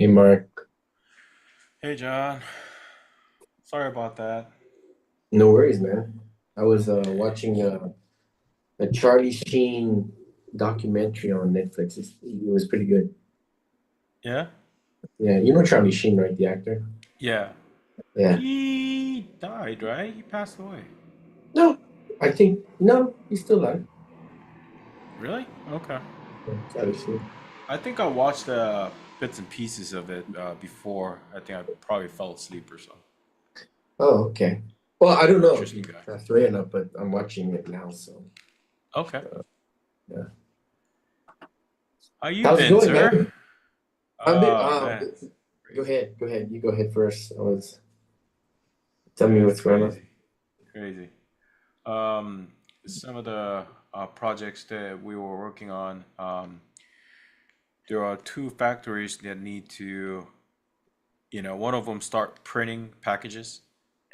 Hey Mark, Hey John, sorry about that. no worries, man. I was watching a Charlie Sheen documentary on Netflix. It was pretty good. Yeah? Yeah, you know Charlie Sheen, right? The actor. Yeah. Yeah. He died, right? He passed away. No, I think no, he's still alive. Really? Okay. Yeah, Charlie Sheen. I think I watched bits and pieces of it before. I think I probably fell asleep or so. Oh, okay. Well, I don't know if Interesting he guy. passed away or not, but I'm watching it now. So Okay. yeah. How you How's it been, going, sir? man? I'm bit. Oh man. Go Crazy. ahead. Go ahead. You go ahead first. Tell me Yeah, it's what's going on. crazy. Crazy. Um, some of the projects that we were working on, there are two factories that need to one of them start printing packages,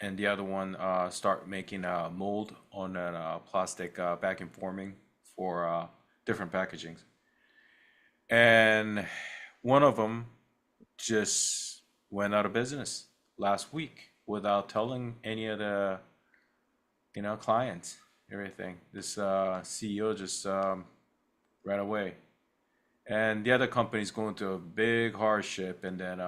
and the other one start making a mold on a plastic vacuum forming for different packagings. And one of them just went out of business last week without telling any of the clients everything. This CEO just ran away, and the other company is going through a big hardship, and then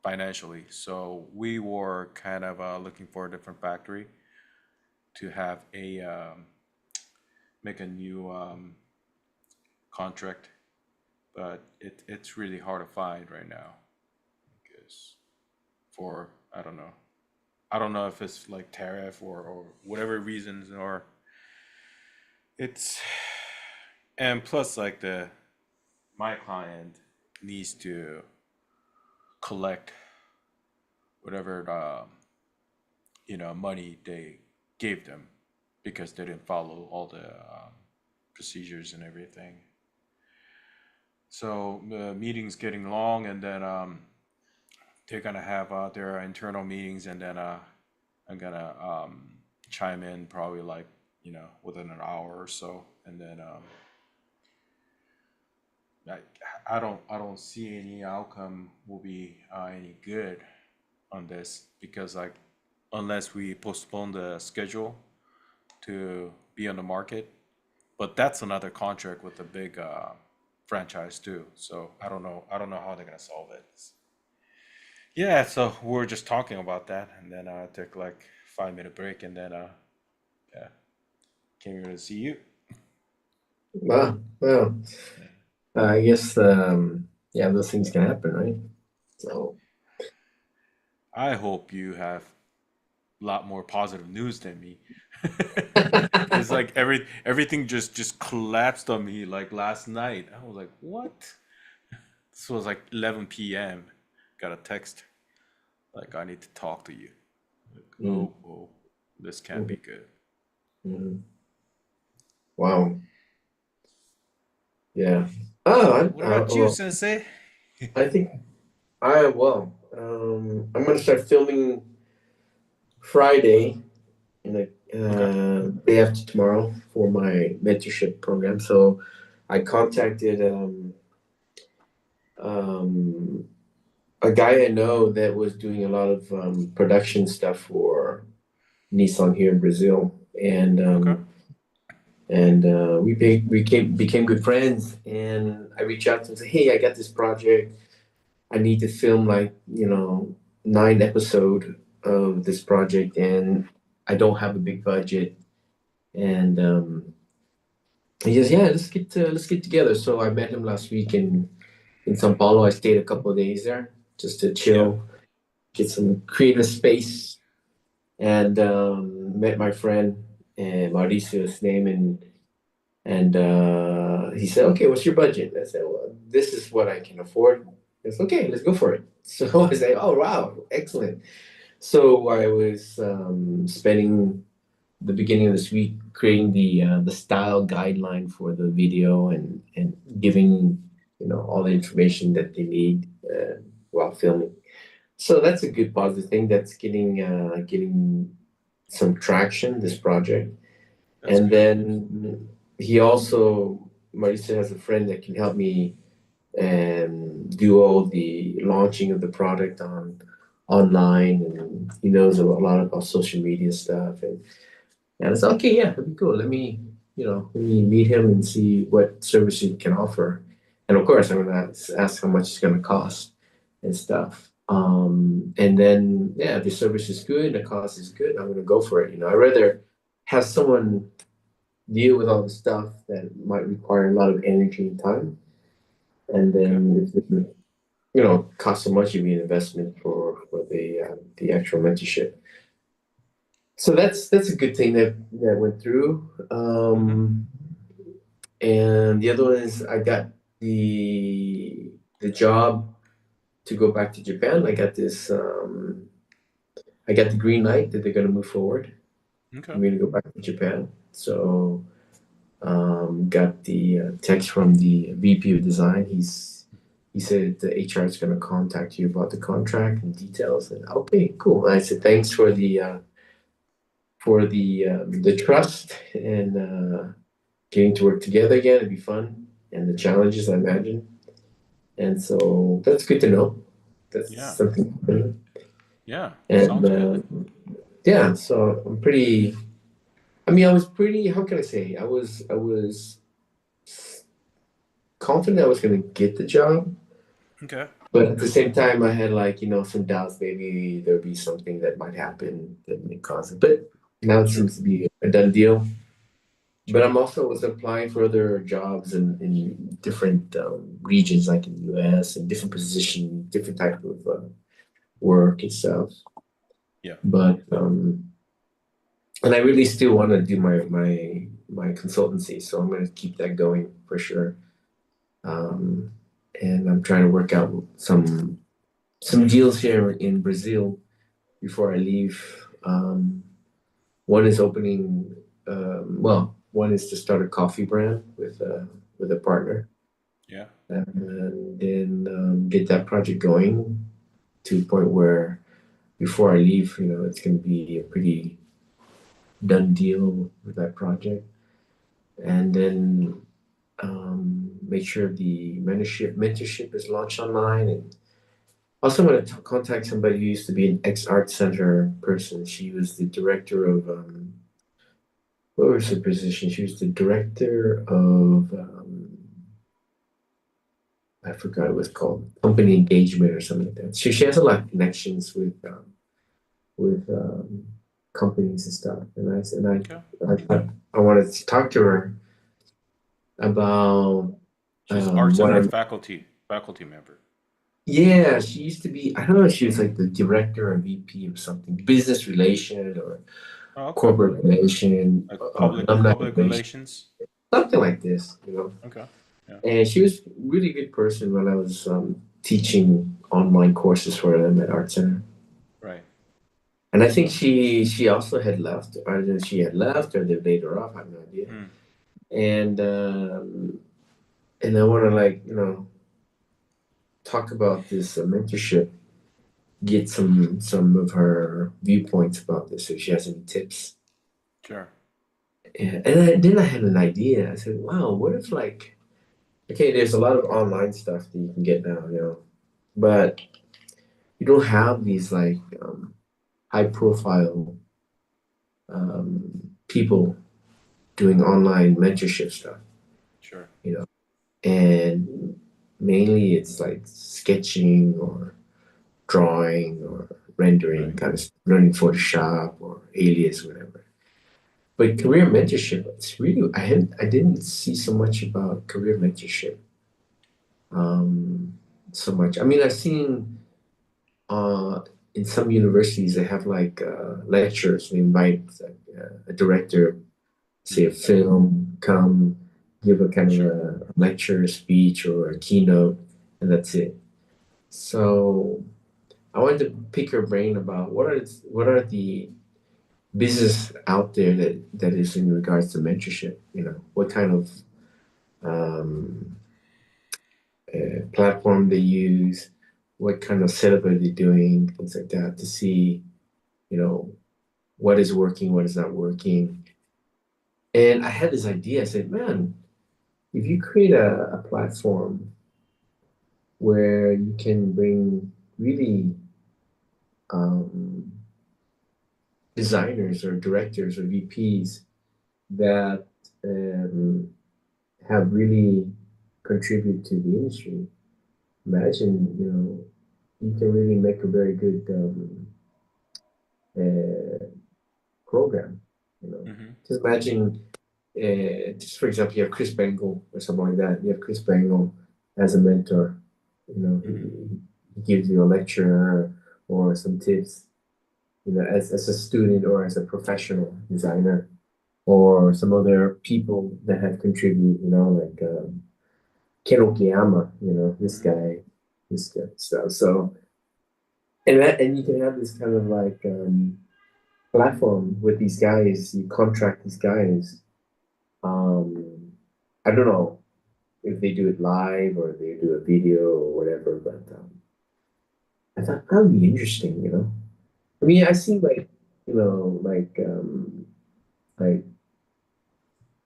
financially. So we were kind of looking for a different factory to have a make a new contract, but it's really hard to find right now because for I don't know if it's like tariff or whatever reasons or it's and plus like the my client needs to collect whatever money they gave them because they didn't follow all the procedures and everything. So the meeting's getting long, and then they're gonna have their internal meetings, and then I'm gonna chime in probably like within an hour or so, and then I, I don't see any outcome will be any good on this because like unless we postpone the schedule to be on the market. But that's another contract with a big franchise too. So I don't know. I don't know how they're gonna solve it. Yeah. So we're just talking about that, and then I took like 5 minute break, and then yeah, came here to see you. Wow. Well, I guess yeah, those things can happen, right? So I hope you have a lot more positive news than me. It's like everything just collapsed on me like last night. I was like, what? This was like 11 p.m. Got a text like I need to talk to you. Like, mm, oh, this can't be mhm, good. mhm. Wow. Yeah. Oh, What about you, well, Sensei? I think I well, I'm gonna start filming Friday in the Okay. day after tomorrow for my mentorship program. So I contacted um, a guy I know that was doing a lot of production stuff for Nissan here in Brazil, and Okay. we became good friends. And I reached out to him and said, "Hey, I got this project. I need to film like 9 episode of this project, and I don't have a big budget." And he says, "Yeah, let's get together." So I met him last week in São Paulo. I stayed a couple of days there just to Yeah. chill, get some creative space, and met my friend and Mauricio's name, and he said, "Okay, what's your budget?" I said, "Well, this is what I can afford." He said, "Okay, let's go for it." So I said, "Oh wow, excellent." So I was spending the beginning of this week creating the style guideline for the video and giving all the information that they need while filming. So that's a good positive thing. That's getting some traction, this project. That's And good. then he also, Marisa has a friend that can help me. and do all the launching of the product online, and he knows a lot about social media stuff. And it's okay, yeah, that'd be cool. Let me meet him and see what service he can offer. And of course, I'm gonna ask how much it's gonna cost and stuff. And then yeah, if the service is good, the cost is good, I'm gonna go for it. I'd rather have someone deal with all the stuff that might require a lot of energy and time. And Okay. then if it, cost so much, it'd be an investment for the actual mentorship. So that's a good thing that went through. Mm-hmm. And the other one is I got the job to go back to Japan. I got the green light that they're gonna move forward for Okay. me to go back to Japan. So got the text from the VP of design. He said the HR is gonna contact you about the contract and details. And okay, cool. And I said thanks for the trust and getting to work together again. It'd be fun, and the challenges I imagine. And so that's good to know. That's Yeah. something. Yeah. And Sounds good. yeah, so I'm pretty. I mean, I was pretty. How can I say? I was confident I was going to get the job, Okay. but at the same time, I had some doubts. Maybe there'd be something that might happen that may cause it. But now it Sure. seems to be a done deal. But Sure. I'm also was applying for other jobs in different regions, like in the US, and different position, different type of work and stuff. Yeah. But and I really still want to do my consultancy, so I'm going to keep that going for sure. Um, and I'm trying to work out some deals here in Brazil before I leave. One is opening, one is to start a coffee brand with a partner, Yeah. and then get that project going to a point where before I leave, it's going to be a pretty done deal with that project, and then make sure the mentorship is launched online. And also, I'm going to contact somebody who used to be an ex art center person. She was the director of what was her position? She was the director of I forgot what it was called, company engagement or something like that. She has a lot of connections with companies and stuff. And Okay. I wanted to talk to her about She's art what center I'm. faculty member. Yeah, she used to be. I don't know if she was like the director or VP of something, business relation or Oh, okay. corporate relation, Like alumni public relation, relations. something like this. Okay. Yeah. And she was a really good person when I was teaching online courses for them at Art Center. Right. And I think she also had left, or either she had left, or they laid her off. I have no idea. Hmm. And and I want to talk about this mentorship, get some of her viewpoints about this if she has any tips. Sure. Then I had an idea. I said, wow, what if okay, there's a lot of online stuff that you can get now, but you don't have these high profile people doing online mentorship stuff, Sure. you know, and mainly it's like sketching or drawing or rendering, Right. kind of learning Photoshop or Alias, whatever. But career mentorship, it's really I didn't see so much about career mentorship um, so much. I mean, I've seen uh, in some universities they have lectures. They invite a director, say a Hmm. film, come give a kind of Sure. a lecture, a speech, or a keynote, and that's it. So I wanted to pick your brain about what are the business out there that is in regards to mentorship. What kind of um, platform they use, what kind of setup are they doing, things like that, to see you know what is working, what is not working. And I had this idea. I said, man, if you create a platform where you can bring really um, designers or directors or VPs that um, have really contributed to the industry. Imagine, you can really make a very good uh, program. Mm-hmm. Just imagine, just for example, you have Chris Bangle or something like that. You have Chris Bangle as a mentor. Mm-hmm. He gives you a lecture or some tips. As a student or as a professional designer, or some other people that have contributed. Like Ken Okiyama. Mm-hmm. This guy stuff. So and you can have this kind of like platform with these guys. You contract these guys. Um, I don't know if they do it live or they do a video or whatever, but I thought that would be interesting. I mean, I see like, like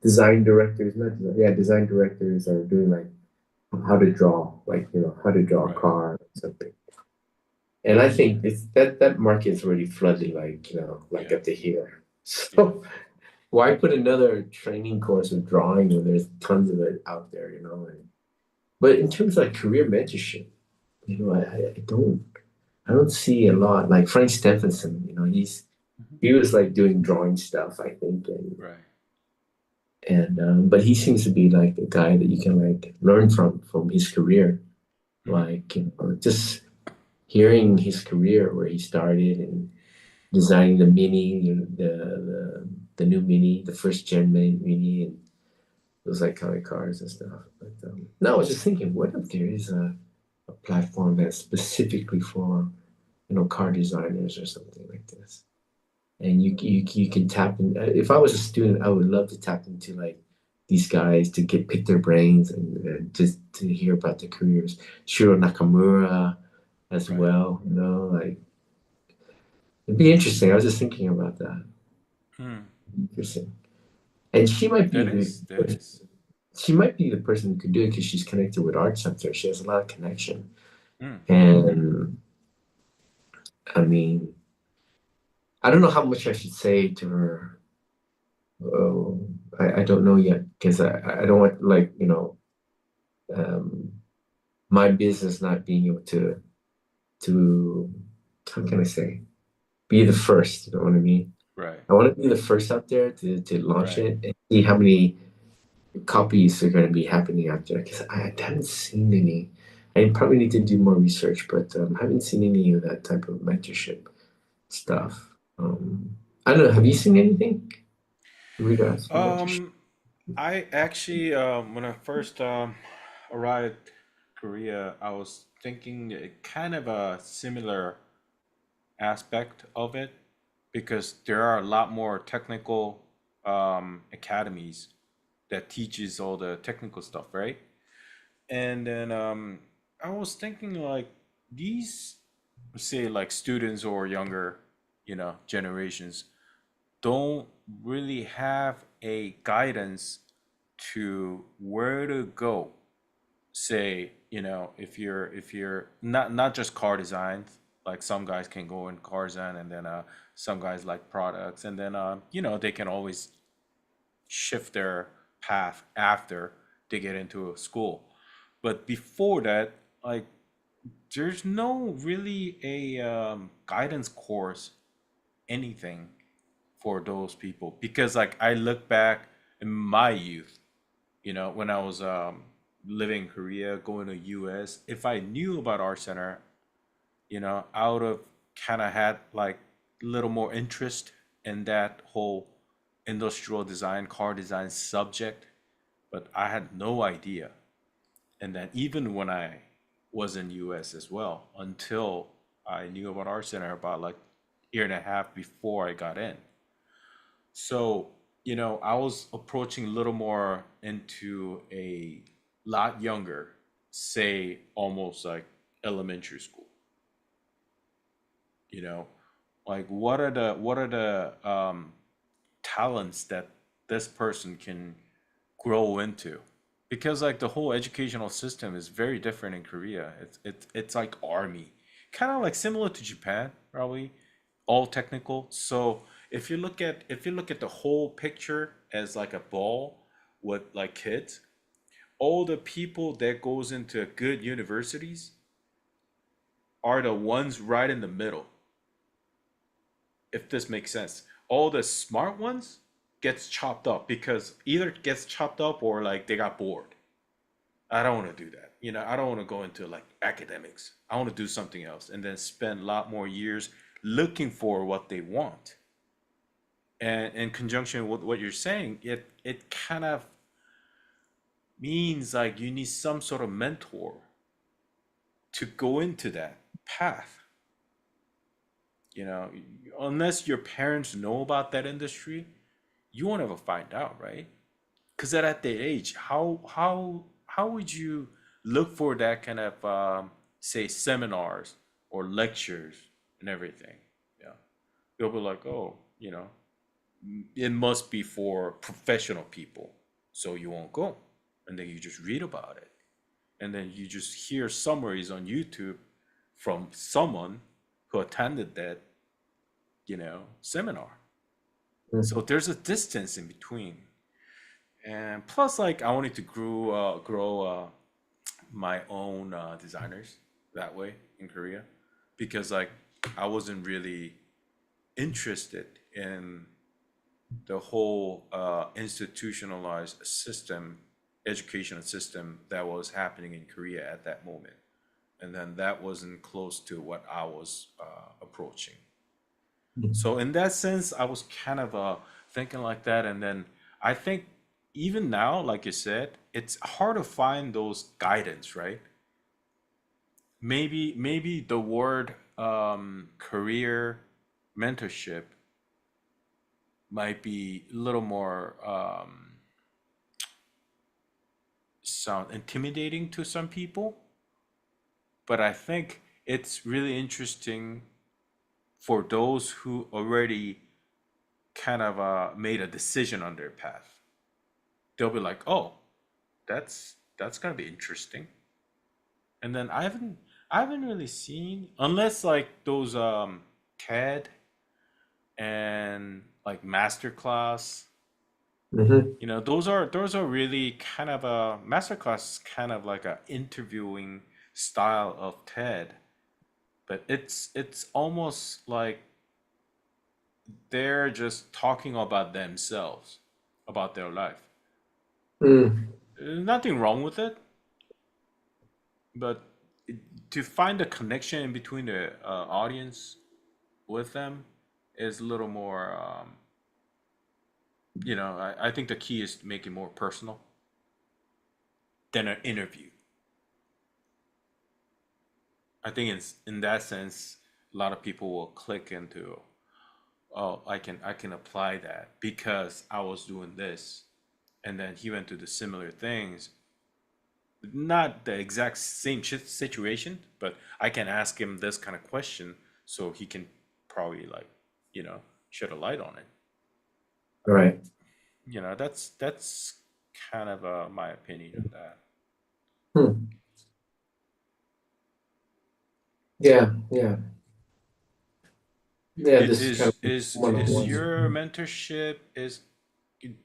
design directors, not design, yeah, design directors are doing like how to draw, like, how to draw a Right. car or something. And I think it's that market is already flooded, like, like Yeah. up to here. Yeah. So why put another training course of drawing when there's tons of it out there? But in terms of like career mentorship, I don't see a lot. Like Frank Stephenson, Mm-hmm. he was like doing drawing stuff, I think, Right. and but he seems to be like a guy that you can like learn from his career, Mm-hmm. like just hearing his career where he started and designing the Mini, the new Mini, the first gen Mini, and those iconic cars and stuff. But no, I was just thinking, what if there is a platform that's specifically for car designers or something like this? And you can tap in. If I was a student, I would love to tap into like these guys to get pick their brains and just to hear about their careers. Shiro Nakamura as Right. well. Like it'd be interesting. I was just thinking about that. Mm. Interesting. And she might be That is. That is. the person who could do it because she's connected with Art Center. She has a lot of connection. Mm. And I mean, I don't know how much I should say to her. Oh, I don't know yet because I don't want like um, my business not being able to how can I say be the first. You know what I mean? Right. I want to be the first out there to launch Right. it and see how many copies are going to be happening out there because I haven't seen any. I probably need to do more research, but I haven't seen any of that type of mentorship stuff. I don't know. Have you seen anything in regards to mentorship? Um, I actually, when I first arrived Korea, I was thinking kind of a similar aspect of it because there are a lot more technical academies that teaches all the technical stuff, right? And then I was thinking like these, say like students or younger, generations don't really have a guidance to where to go. Say, if you're not just car design, like some guys can go in car design and then some guys like products and then they can always shift their path after they get into a school. But before that, like there's no really a guidance course, anything for those people. Because like I look back in my youth, when I was living in Korea, going to US, if I knew about Art Center, I would have kind of had like a little more interest in that whole industrial design, car design subject, but I had no idea. And then even when I was in US as well, until I knew about Art Center about like year and a half before I got in. So, I was approaching a little more into a lot younger, say almost like elementary school, you know, like what are the talents that this person can grow into because like the whole educational system is very different in Korea. It's like army, kind of like similar to Japan, probably all technical. So if you look at the whole picture as like a ball with like kids, all the people that goes into good universities are the ones right in the middle. If this makes sense, all the smart ones gets chopped up because either gets chopped up or like they got bored. I don't want to do that. I don't want to go into like academics. I want to do something else and then spend a lot more years looking for what they want. And in conjunction with what you're saying, it kind of means like you need some sort of mentor to go into that path. You know, unless your parents know about that industry, you won't ever find out, right? Because at that age, how would you look for that kind of say seminars or lectures and everything? Yeah, they'll be like, oh, it must be for professional people, so you won't go, and then you just read about it, and then you just hear summaries on YouTube from someone who attended that seminar. So Mhm. there's a distance in between. And plus, like, I wanted to grow my own designers that way in Korea because, like, I wasn't really interested in the whole institutionalized system, educational system that was happening in Korea at that moment. And then that wasn't close to what I was approaching. So in that sense, I was kind of thinking like that, and then I think even now, like you said, it's hard to find those guidance, right? Maybe the word career mentorship might be a little more sound intimidating to some people, but I think it's really interesting for those who already kind of made a decision on their path. They'll be like, "Oh, that's gonna be interesting." And then I haven't really seen unless like those TED and like masterclass. Mhm. Those are really kind of a masterclass, kind of like a interviewing style of TED, but it's almost like they're just talking about themselves, about their life. Mm. Nothing wrong with it, but to find a connection in between the audience with them is a little more. I think the key is to make it more personal than an interview. I think in that sense, a lot of people will click into, oh, I can apply that because I was doing this, and then he went to the similar things, not the exact same situation, but I can ask him this kind of question so he can probably like, you know, shed a light on it. Right. That's kind of my opinion on that. Hmm. Yeah. Yeah. Yeah. I- This is kind Is of is one on is ones. your mentorship is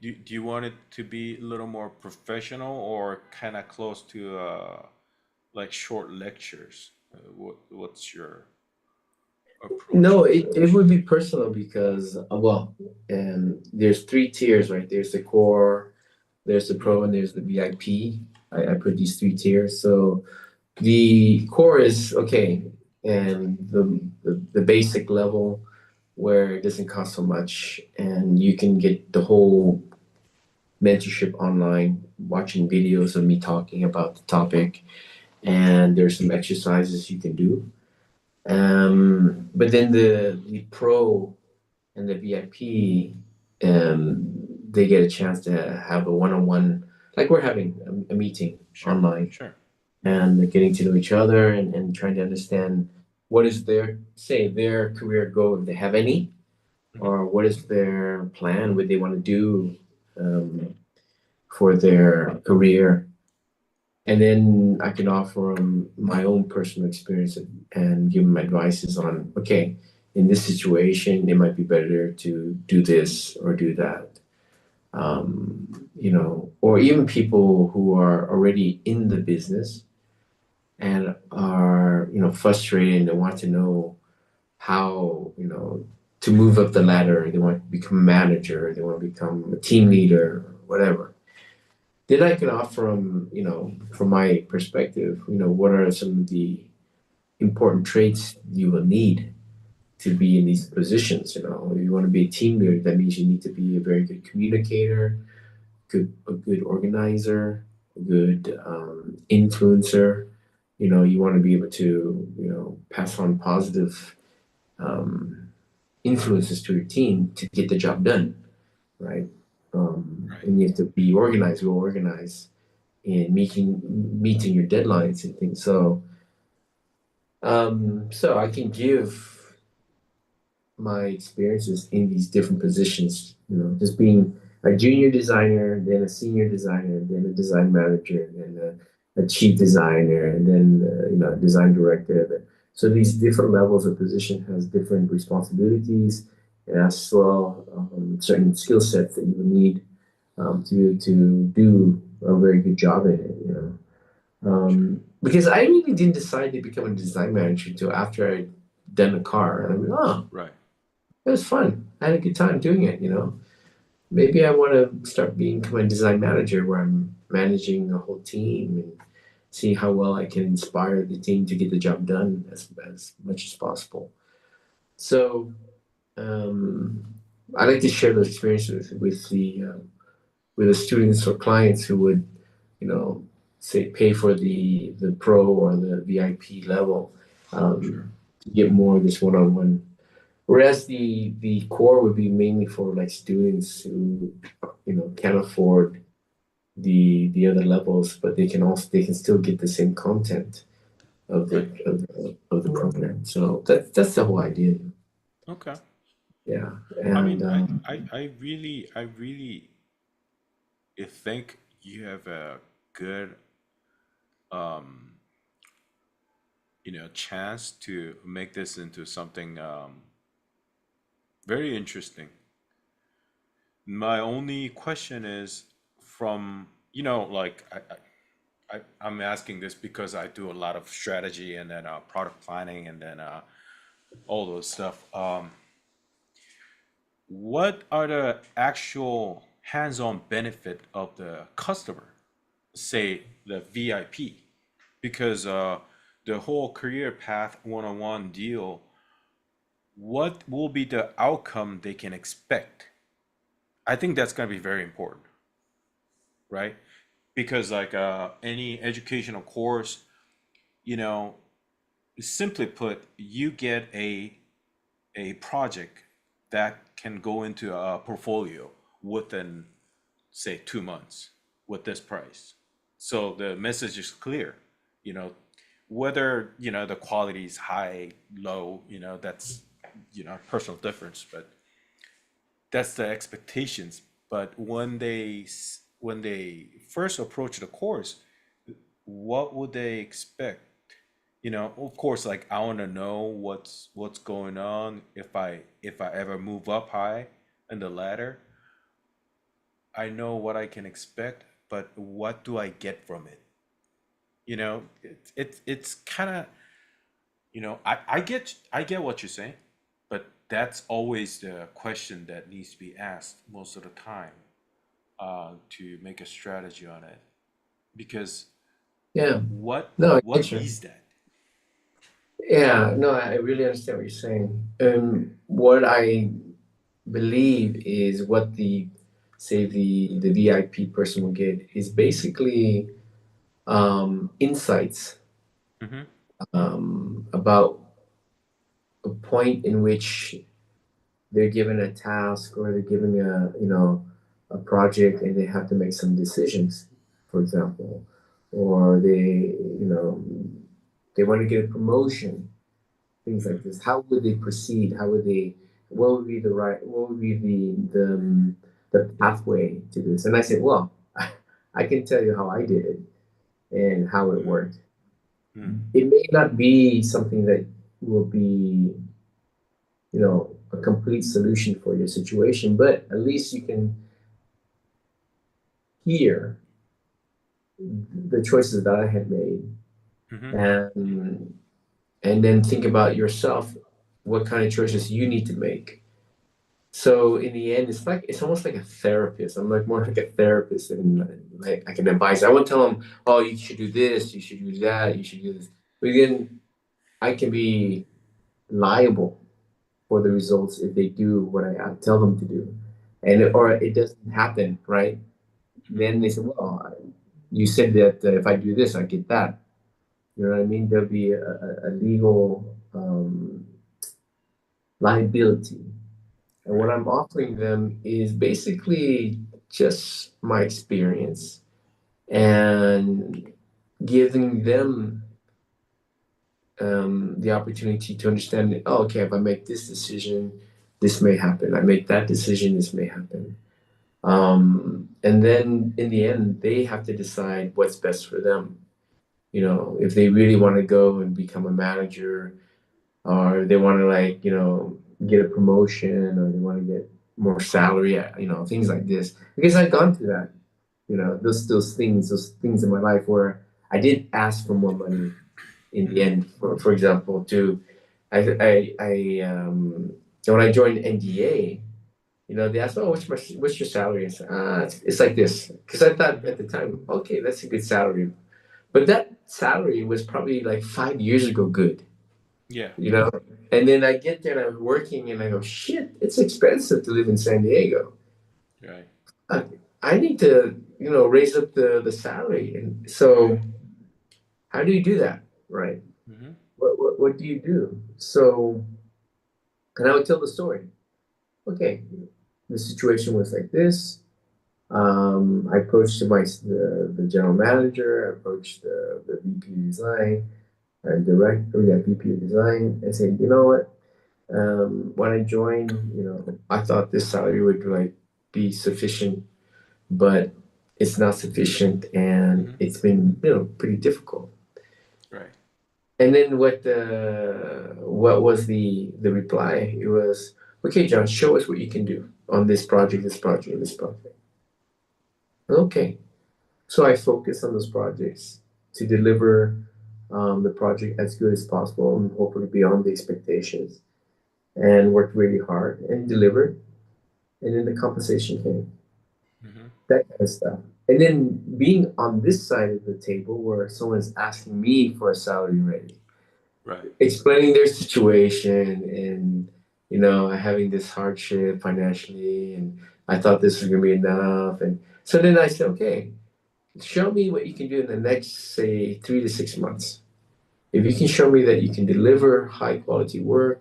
do you want it to be a little more professional or kind of close to like short lectures? What's your approach No, on it would be personal because well, there's three tiers, right? There's the core, there's the that? Hmm. pro, and there's the VIP. I put these three tiers. So the core is okay, and the basic level where it doesn't cost so much, and you can get the whole mentorship online, watching videos of me talking about the topic, and there's some exercises you can do. But then the pro and the VIP, they get a chance to have a one-on-one, like we're having a meeting Sure, online, sure. and they're getting to know each other and trying to understand what is their career goal if they have any, Hmm. or what is their plan, what they want to do um, for their career. And then I can offer them my own personal experience and give them advices on, okay, in this situation, it might be better to do this or do that. Or even people who are already in the business and are, frustrated and they want to know how, to move up the ladder. They want to become a manager, they want to become a team leader, whatever. Then I can offer them, from my perspective, what are some of the important traits you will need to be in these positions. If you want to be a team leader, that means you need to be a very good communicator, a good organizer, a good influencer. You want to be able to, pass on positive um, influences to your team to get the job done, right? Right. And you have to be organized, well organized in meeting your deadlines and things. So I can give my experiences in these different positions, just being a junior designer, then a senior designer, then a design manager, then a chief designer, and then a design director. So these different levels of position has different responsibilities, and as well certain skill sets that you would need to do a very good job in it. Sure. Because I really didn't decide to become a design manager until after I'd done a car, and I'm like, oh, Right. it was fun. I had a good time doing it. Maybe I want to start become a design manager where I'm managing a whole team and see how well I can inspire the team to get the job done as much as possible. So um, I like to share those experiences with the students or clients who would, you know, say pay for the pro or the VIP level Sure. to get more of this one-on-one. Whereas the core would be mainly for like students who can't afford the other levels, but they can still get the same content Right. of the program. So that's the whole idea. Okay. Yeah, I and mean, I really think you have a good, um, chance to make this into something very interesting. My only question is from, like I'm asking this because I do a lot of strategy and then product planning and then all those stuff. What are the actual hands-on benefit of the customer, say the VIP? Because the whole career path one-on-one deal, what will be the outcome they can expect? I think that's going to be very important, right? Because like any educational course, you know, simply put, you get a project that can go into a portfolio within say 2 months with this price. So the message is clear, you know, whether, the quality is high, low, that's, personal difference, but that's the expectations. But when they first approach the course, what would they expect? Of course, like I want to know what's going on if I ever move up high in the ladder. I know what I can expect, but what do I get from it? It's kind of, I get what you're saying, but that's always the question that needs to be asked most of the time to make a strategy on it. Because yeah, what no, I what get you. is that? Yeah, no, I really understand what you're saying. What I believe is what the VIP person will get is basically insights Mm-hmm. about a point in which they're given a task or they're given a project and they have to make some decisions, for example, or they want to get a promotion, things Mm-hmm. like this. How would they proceed? What would be what would be the pathway to this? And I said, well, I can tell you how I did it. and how it Mm, works. mm, It may not be something that will be, a complete solution for your situation, but at least you can hear the choices that I had made, mhm, and then think about yourself, what kind of choices you need to make. So in the end, it's almost like a therapist. I'm like more like a therapist, and like I can advise. I won't tell them, oh, you should do this, you should do that, you should do this. But then I can be liable for the results if they do what I tell them to do, and mhm, or it doesn't happen, right? mhm. Then they say, well, you said that if I do this, I get that. You know what I mean? There'll be a legal liability. And what Right. I'm offering them is basically just my experience and giving them the opportunity to understand that, oh, okay, if I make this decision, this may happen. I make that decision, this may happen. And then in the end, they have to decide what's best for them. If they really want to go and become a manager, or they want to, like, get a promotion, or they want to get more salary, things like this. Because I've gone through that, those things in my life where I did ask for more money in the Mhm, end. For example, when I joined NDA, they asked, oh, what's your salary? I said, it's like this. Because I thought mhm. at the time, okay, that's a good salary. But that salary was probably like 5 years ago good, Yeah. you know? And then I get there and I'm working and I go, shit, it's expensive to live in San Diego. Right. I, I need to, raise up the salary. And Right. so how do you do that? Right. Mhm, What do you do? So, and I would tell the story. Okay, the situation was like this. I approached the general manager, I approached the VP of design, director, yeah, VP of design, and said, you know what? When I joined, I thought this salary would like be sufficient, but it's not sufficient, and mhm. it's been, pretty difficult. Right. And then what was the reply? It was, okay, John, show us what you can do on this project, Mhm, this project, this project. Okay. So I focus on those projects to deliver the project as good as possible and hopefully beyond the expectations, and worked really hard and delivered. And then the compensation came, mhm. that kind of stuff. And then being on this side of the table where someone's asking me for a salary raise, Right. explaining their situation, and having this hardship financially, and I thought this was gonna be enough. And so then I said, okay, show me what you can do in the next, say, 3 to 6 months. If you can show me that you can deliver high quality work,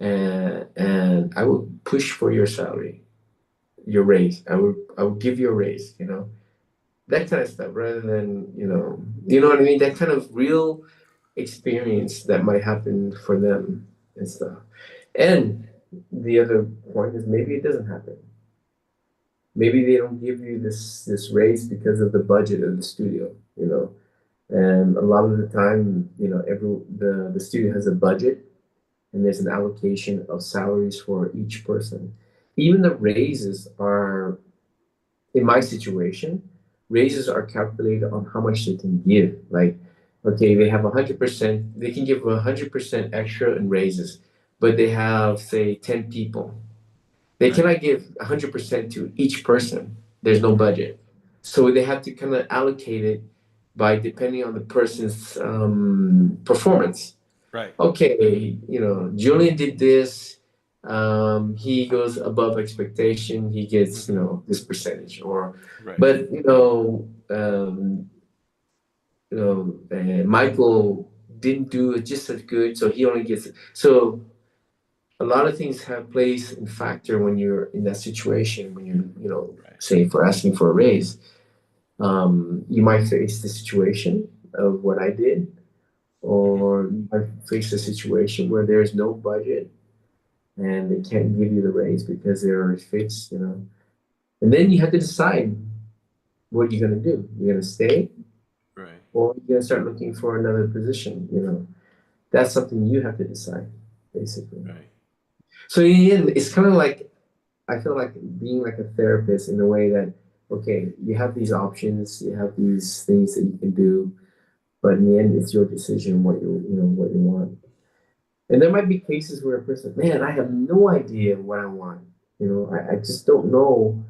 and I will push for your salary, your raise. I will give you a raise, that kind of stuff, rather than, what I mean, that kind of real experience that might happen for them and stuff. And the other point is, maybe it doesn't happen. Maybe they don't give you this raise because of the budget of the studio, And a lot of the time, the studio has a budget, and there's an allocation of salaries for each person. Even the raises are, in my situation, raises are calculated on how much they can give. Like, okay, they Right. have 100%, they can give 100% extra in raises, but they have, say, 10 people. They Right. cannot give 100% to each person. There's no Right. budget. So they have to kind of allocate it by depending on the person's performance. Right. Okay, Julian did this. He goes above expectation. He gets, Mhm. this percentage. Or, Right. but Michael didn't do it just as good, so he only gets. So a lot of things have place and factor when you're in that situation. When you're, Right. say, for asking for a raise, you might face the situation of what I did, Mhm. or you might face a situation where there's no budget and they can't give you the raise because they're fixed. And then you have to decide what you're gonna do. You're gonna stay, Right. or you're gonna start looking for another position. That's something you have to decide, basically. Right. So in the end, it's kind of like I feel like being like a therapist in a way that okay, you have these options, you have these things that you can do, but in the end, it's your decision what you want. And there might be cases where a person, man, I have no idea what I want. I just don't know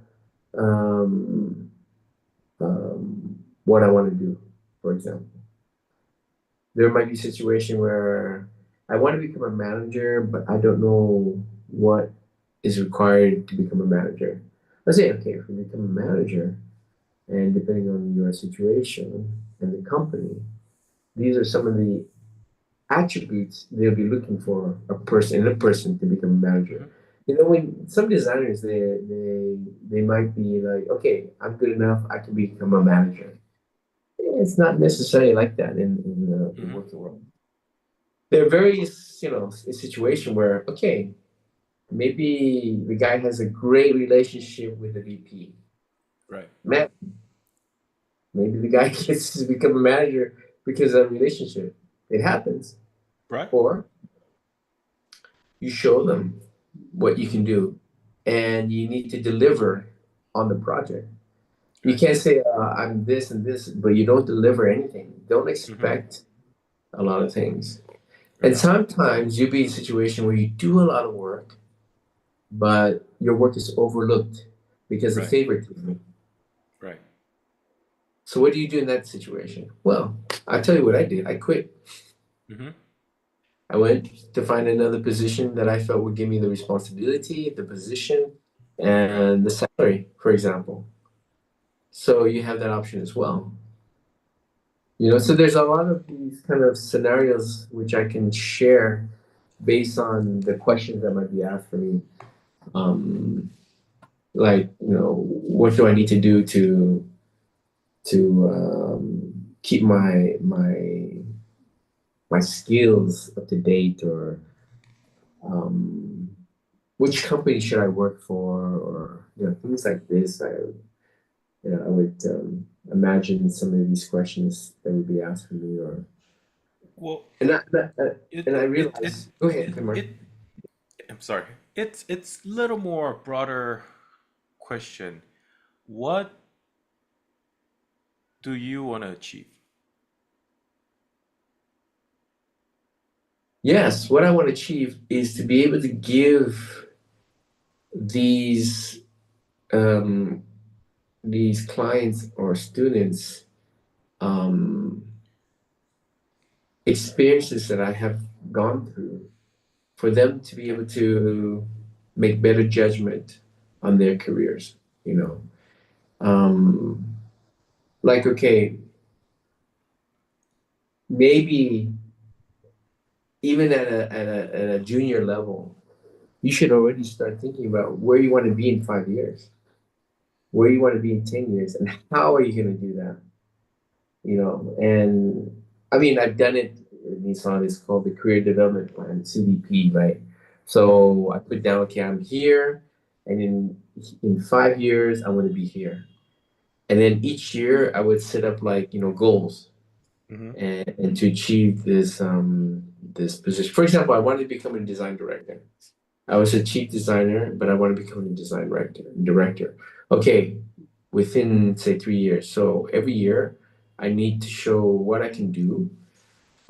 um, what I want to do, for example. There might be a situation where I want to become a manager, but I don't know what is required to become a manager. Let's say, okay, if you become a manager, and depending on your situation and the company, these are some of the attributes they'll be looking for in a person to become a manager. Hmm. When some designers they might be like, okay, I'm good enough, I can become a manager. It's not necessarily like that in the Hmm. working world. There are various, a situation where, okay, maybe the guy has a great relationship with the VP. Right. Man, maybe the guy gets to become a manager because of a relationship. It happens. Right. Or you show them what you can do and you need to deliver on the project. You Right. can't say, I'm this and this, but you don't deliver anything. Don't Hmm. expect a lot of things. And Right. sometimes you'll be in a situation where you do a lot of work, but your work is overlooked because of Right. favoritism. Right. So what do you do in that situation? Well, I'll tell you what I did. I quit. Hmm. I went to find another position that I felt would give me the responsibility, the position, Right. and the salary, for example. So you have that option as well. So there's a lot of these kind of scenarios which I can share based on the questions that might be asked for me. Um, like, what do I need to do to keep my skills up to date, or um, which company should I work for, or things like this. I would imagine some of these questions that would be asked for me, or Well, and I it realize. Go ahead, it Kumar. it. I'm sorry. It's little more broader question. What do you want to achieve? Yes, what I want to achieve is to be able to give these um, these clients or students um, experiences that I have gone through, for them to be Okay. able to make better judgment on their careers. You know, um, like okay, maybe even at a junior level, you should already start thinking about where you want to be in 5 years, where you want to be in 10 years, and how are you going to do that. And I mean, I've done it. Nissan is called the Career Development Plan, CDP, right? Hmm. So I put down, okay, I'm here, and in 5 years, I want to be here. And then each year, I would set up like goals Hmm. and to achieve this position. For example, I wanted to become a design director. I was a chief designer, but I want to become a design director. Okay, within say 3 years. So every year, I need to show what I can do,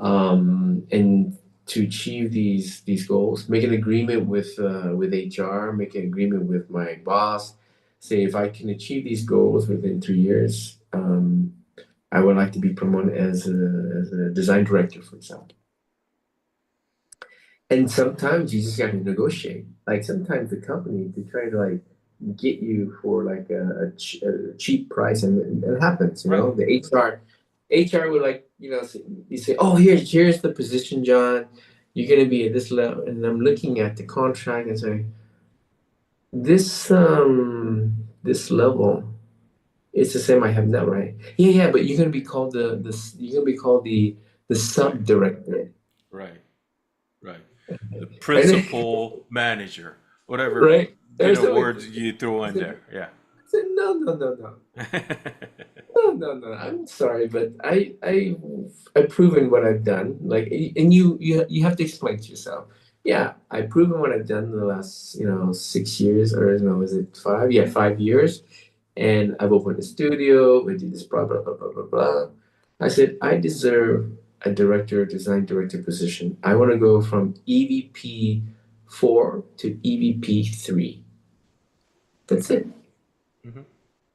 and to achieve these goals. Make an agreement with HR. Make an agreement with my boss. Say if I can achieve these goals within 3 years, I would like to be promoted as a design director, for example. And sometimes you just got to negotiate. Like sometimes the company to try to like get you for like a cheap price, and it happens. Right. The HR would like you say, oh, here's the position, John. You're gonna be at this level, and I'm looking at the contract and say this level. It's the same I have now, right? Yeah, yeah, but you're gonna be called you're gonna be called the Right. sub director, Right. Right. The and then, principal manager, whatever right? There's no words you throw in there. Yeah. said, no, no, no, no. No, no, no. I'm sorry, but I've proven what I've done. Like, and you have to explain to yourself. Yeah, I've proven what I've done in the last, 6 years, or no, is it five? Yeah, 5 years. And I've opened a studio. We did this, blah blah blah blah blah blah. I said I deserve a design director position. I want to go from EVP 4 to EVP 3. That's Okay. it. Hmm.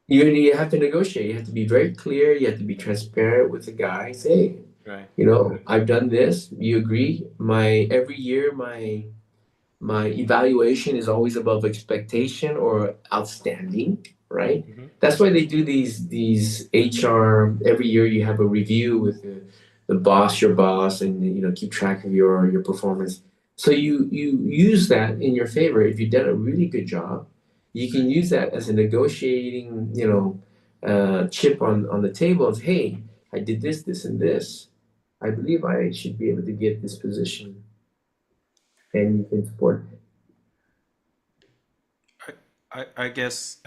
You have to negotiate. You have to be very clear. You have to be transparent with the guy. Say, hey, Right. I've done this. You agree? Every year my evaluation is always above expectation or outstanding, right? Hmm. That's why they do these HR every year. You have a review with the boss, your boss, and keep track of your performance. So you use that in your favor. If you've done a really good job, you can Right. use that as a negotiating chip on the table. Of, hey, I did this, this, and this. I believe I should be able to get this position, and you can support. I guess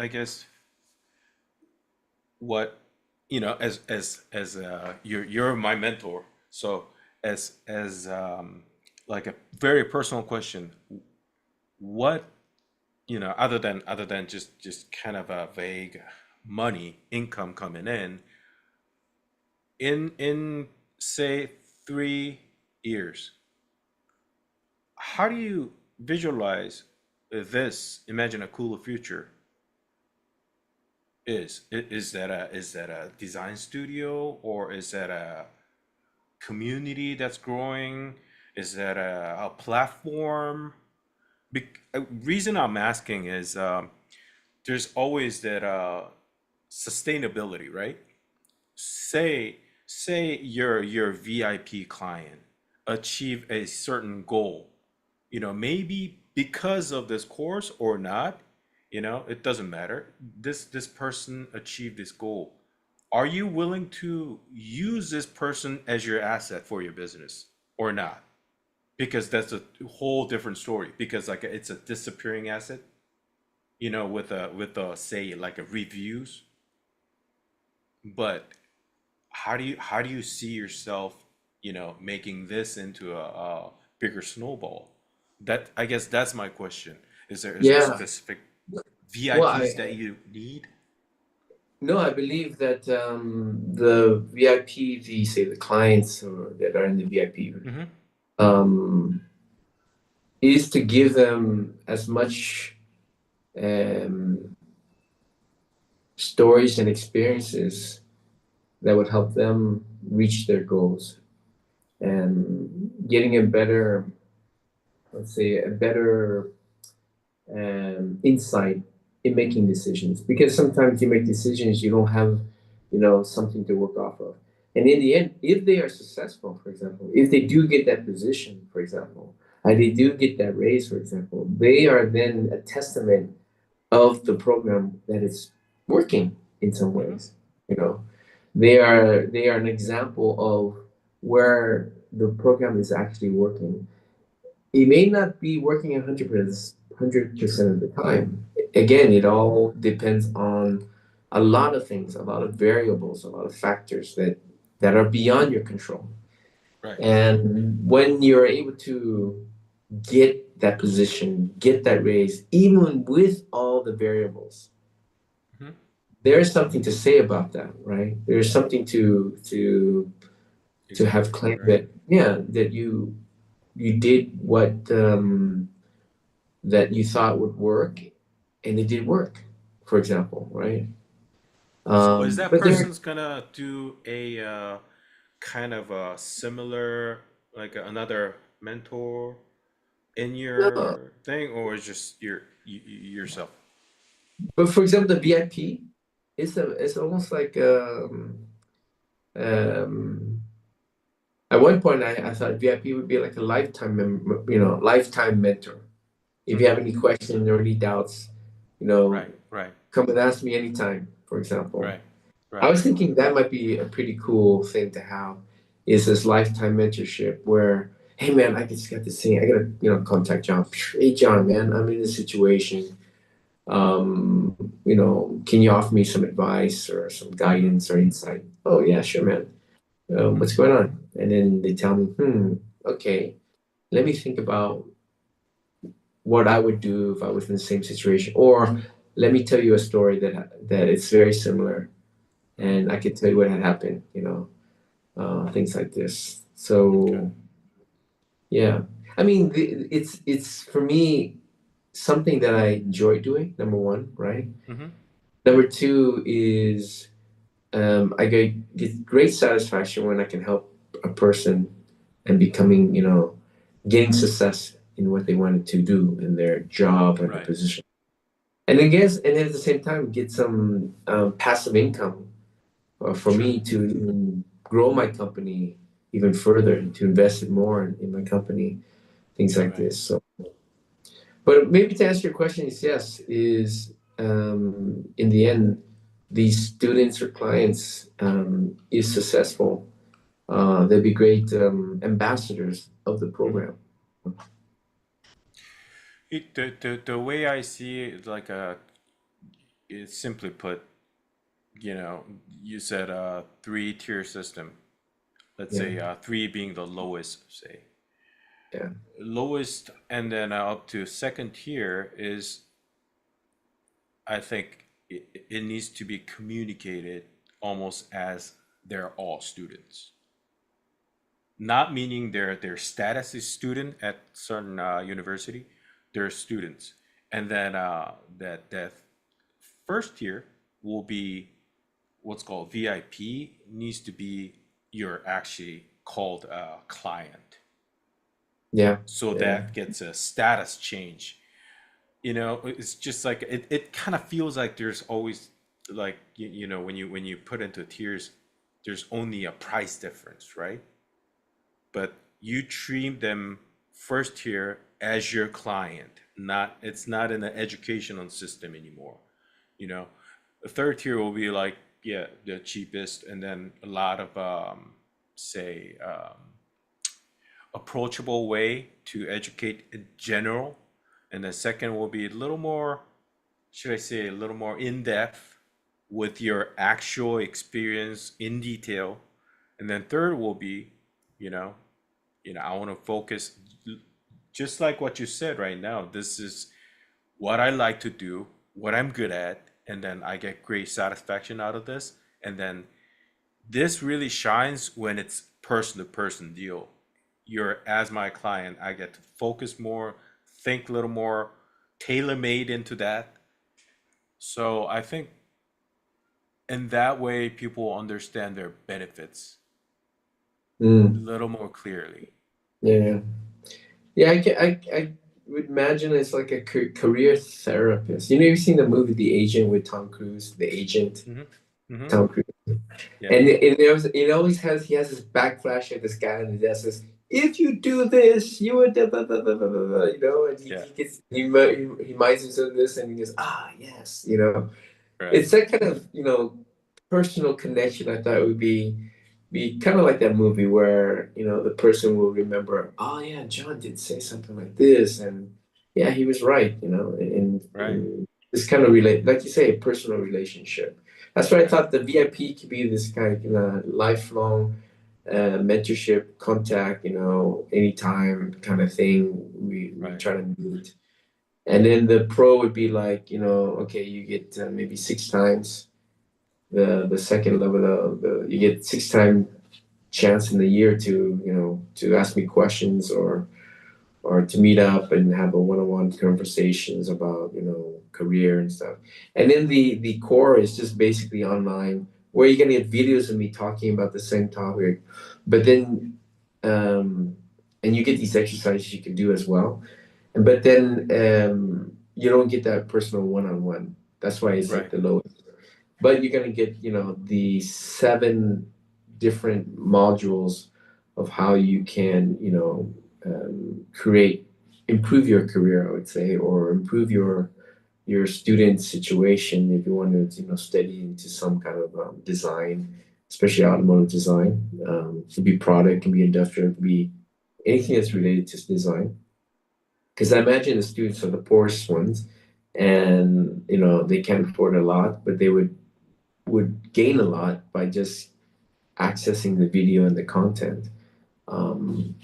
what as you're my mentor, so as like a very personal question, what other than just kind of a vague money income coming in say 3 years, how do you visualize this imagine a cooler future is that a design studio, or is that a community that's growing? Is that a platform? Reason I'm asking is there's always that sustainability, right? Say your VIP client achieve a certain goal, maybe because of this course or not, it doesn't matter. This person achieved this goal. Are you willing to use this person as your asset for your business or not? Because that's a whole different story. Because like it's a disappearing asset, with a say like a reviews. But how do you see yourself, making this into a bigger snowball? That I guess that's my question. Is there Yeah. specific Well, VIPs that you need? no, I believe that the VIP, the clients that are in the VIP, Mm-hmm. um, is to give them as much um, stories and experiences that would help them reach their goals, and getting a better, let's say, a better insight in making decisions, because sometimes you make decisions you don't have something to work off of, and in the end, if they are successful, for example, if they do get that position, for example, and they do get that raise, for example, they are then a testament of the program that it's working in some Mm-hmm. ways. you know they are an example of where the program is actually working. It may not be working 100% of the time. Again, it all depends on a lot of things, a lot of variables, a lot of factors that are beyond your control. Right. And when you're able to get that position, get that raise, even with all the variables, Mm-hmm. there's something to say about that, right? There's something to have Exactly. claimed Right. that, yeah, that you did what that you thought would work, and it did work, for example, right? So is that But there, person's gonna do a kind of a similar, like another mentor in no, your thing, or is just yourself? but for example, the VIP, it's almost like um, at one point I thought VIP would be like a lifetime mentor. If you have Mm-hmm. any questions or any doubts, you know, Right. Right. come and ask me anytime, for example. Right. I Right. was thinking that might be a pretty cool thing to have, is this lifetime mentorship where, hey man, I just got this thing. I gotta, contact John. Hey John, man, I'm in this situation. Um, can you offer me some advice or some Mm-hmm. guidance or insight? Oh yeah, sure, man. Mm-hmm. What's going on? And then they tell me, okay, let me think about what I would do if I was in the same situation, or let me tell you a story that it's very similar, Mm-hmm. and I can tell you what had happened. Things like this. Okay. So yeah, I mean, it's for me something that I enjoy doing. Number one, right? Mm-hmm. Number two is I get great satisfaction when I can help a person and becoming, getting success in what they wanted to do in their job and their Right. position. And then at the same time, get some passive income for True. me to even grow my company even further and to invest it more in my company, things like Right. this. So, but maybe to answer your question is yes, in the end, these students or clients is successful, they'll be great ambassadors of the Mm-hmm. program. The way I see it, like it's simply put, you said a three-tier system. Let's Yeah, say three being the lowest, say. yeah, Lowest and then up to second tier is, I think it needs to be communicated almost as they're all students. Not meaning their status is student at certain university, they're students. And then that first tier will be what's called VIP, needs to be you're actually called a client. yeah, So yeah. that gets a status change. It's just like it kind of feels like there's always like when you put into tiers, there's only a price difference, right? But you treat them first tier as your client. Not It's not in the educational system anymore. You know, the third tier will be like, yeah, the cheapest, and then a lot of say approachable way to educate in general. And the second will be a little more, should I say, a little more in depth with your actual experience in detail. And then third will be, you know, I want to focus just like what you said right now. This is what I like to do, what I'm good at, and then I get great satisfaction out of this. And then this really shines when it's person to person deal. You're as my client, I get to focus more, think a little more tailor made into that. So I think in that way, people understand their benefits a Mm, little more clearly. yeah. Yeah, I would imagine it's like a career therapist. You've seen the movie The Agent with Tom Cruise, The Agent, Hmm. Hmm. Tom Cruise. Yeah. And it always he has this backflash of this guy on the desk says, if you do this, you would, blah, blah, blah, blah, blah, blah, blah, and Yeah. he reminds himself of this and he goes, yes, Right. it's that kind of, personal connection. I thought it would be kind of like that movie where the person will remember, oh yeah, John did say something like this, and yeah, he was right, Right. and this kind of relate, like you say, a personal relationship. That's why I Right. thought the VIP could be this kind of lifelong mentorship contact, anytime kind of thing. We Right. try to meet, and then the pro would be like, okay, you get maybe six times the second level, you get six time chance in the year to to ask me questions or to meet up and have a one-on-one conversations about career and stuff. And then the core is just basically online where you're gonna get videos of me talking about the same topic, but then um and you get these exercises you can do as well, but then you don't get that personal one-on-one. That's why it's like Right. the lowest, but you're gonna get the seven different modules of how you can create improve your career, I would say, or improve your student situation if you want to study into some kind of design, especially automotive design. It could be product, it can be industrial, it could be anything that's related to design, because I imagine the students are the poorest ones, and they can't afford a lot, but they would gain a lot by just accessing the video and the content. Um,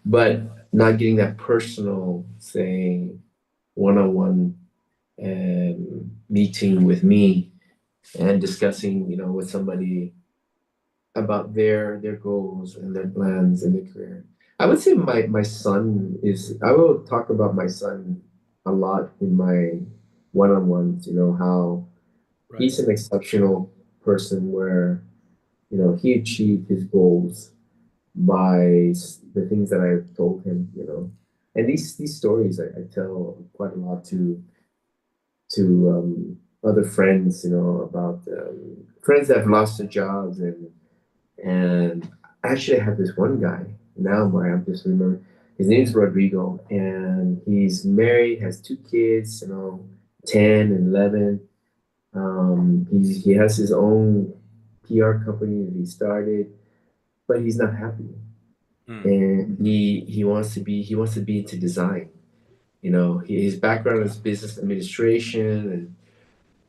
but not getting that personal, say, one-on-one meeting with me and discussing, with somebody about their goals and their plans and their career. I would say my son is. I will talk about my son a lot in my one-on-ones. How Right. he's an exceptional person where he achieved his goals by the things that I've told him. And these stories I tell quite a lot to other friends. About friends that have lost their jobs and actually, I have this one guy now where I'm just remember his name's Rodrigo, and he's married, has two kids, 10 and 11. He has his own PR company that he started, but he's not happy. Mm, And he wants to be into design. His background okay. is business administration,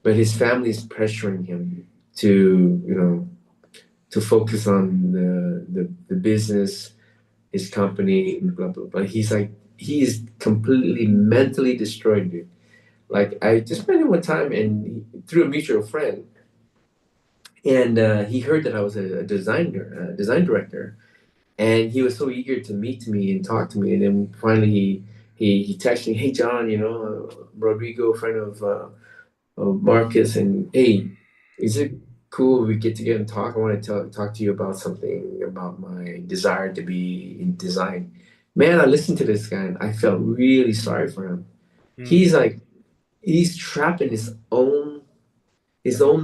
but his family is pressuring him to focus on the business, his company, and blah blah. But he's like he is completely mentally destroyed, dude. Mm, Like I just met him one time, and through a mutual friend, and he heard that I was a designer, design director, and he was so eager to meet me and talk to me. And then finally, he texted me, "Hey John, Rodrigo, friend of Marcus, and hey, is it cool if we get together and talk? I want to talk to you about something about my desire to be in design." Man, I listened to this guy and I felt really sorry for him. mm, He's like he's trapped in his own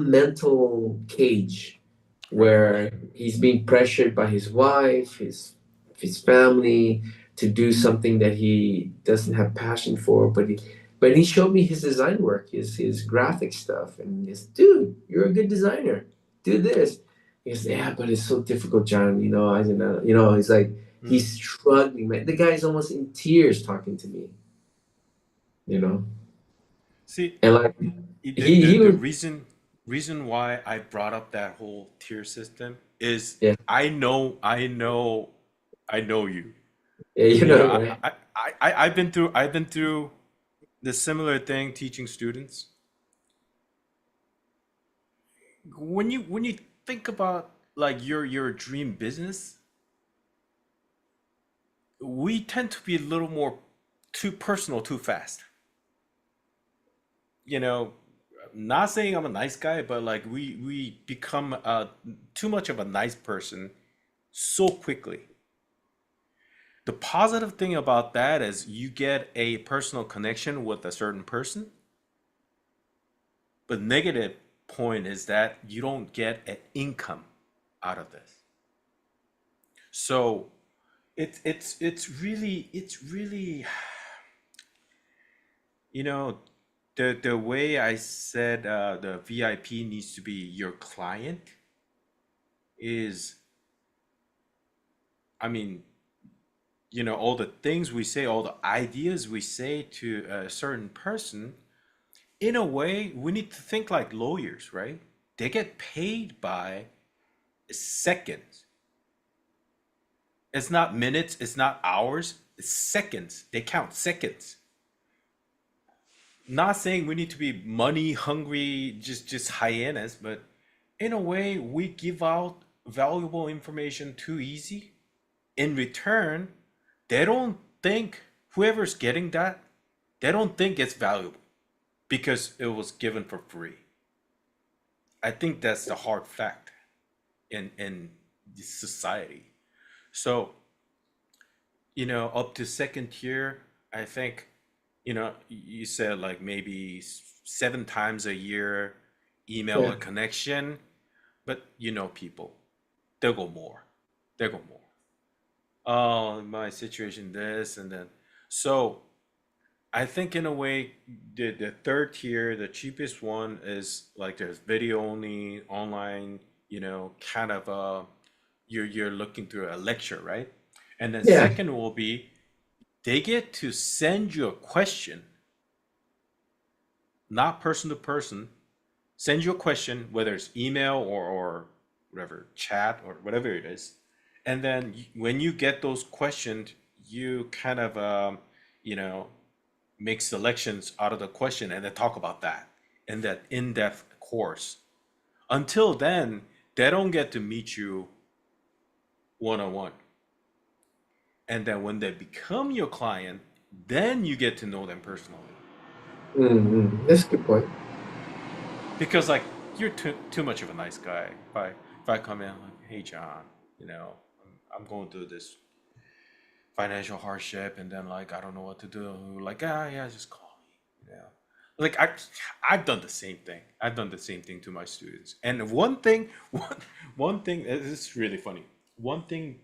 mental cage right. where he's being pressured by his wife, his family to do something that he doesn't have passion for. But he showed me his design work, his graphic stuff, and he's, dude, you're a good designer. Do this. He goes, yeah, but it's so difficult, John. I don't know. He's like Mm. he's struggling, man. The guy's almost in tears talking to me. You know, See, and like the, he the he the was reason why I brought up that whole tier system is yeah I know you. yeah right I've been through the similar thing teaching students. When you think about like your dream business, we tend to be a little more too personal too fast. You know, not saying I'm a nice guy, but like we become too much of a nice person so quickly. The positive thing about that is you get a personal connection with a certain person, but negative point is that you don't get an income out of this. So it's really you know the way I said the VIP needs to be your client is, I mean, all the things we say, all the ideas we say to a certain person, in a way, we need to think like lawyers, right? They get paid by seconds. It's not minutes, it's not hours, it's seconds. They count seconds. Not saying we need to be money hungry, just hyenas, but in a way, we give out valuable information too easy. In return, they don't think whoever's getting that, they don't think it's valuable because it was given for free. I think that's the hard fact in this society. So, up to second tier, I think, you said like maybe 7 times a year, email yeah a connection, but people, they'll go more. They'll go more. Oh, my situation, this and then. So I think in a way, the third tier, the cheapest one is like there's video only, online, kind of you're looking through a lecture, right? And then yeah second will be they get to send you a question not person to person, send you a question, whether it's email or whatever, chat or whatever it is. And then when you get those questions, you kind of, you know, make selections out of the question and then talk about that in that in-depth course. Until then, they don't get to meet you one on one. And then when they become your client, then you get to know them personally. Mm-hmm. That's a good point. Because like you're too much of a nice guy. If I come in like, hey John, you know, I'm going through this financial hardship, and then like I don't know what to do. Like yeah, just call me. You know, like I've done the same thing. I've done the same thing to my students. And one thing it's really funny. One thing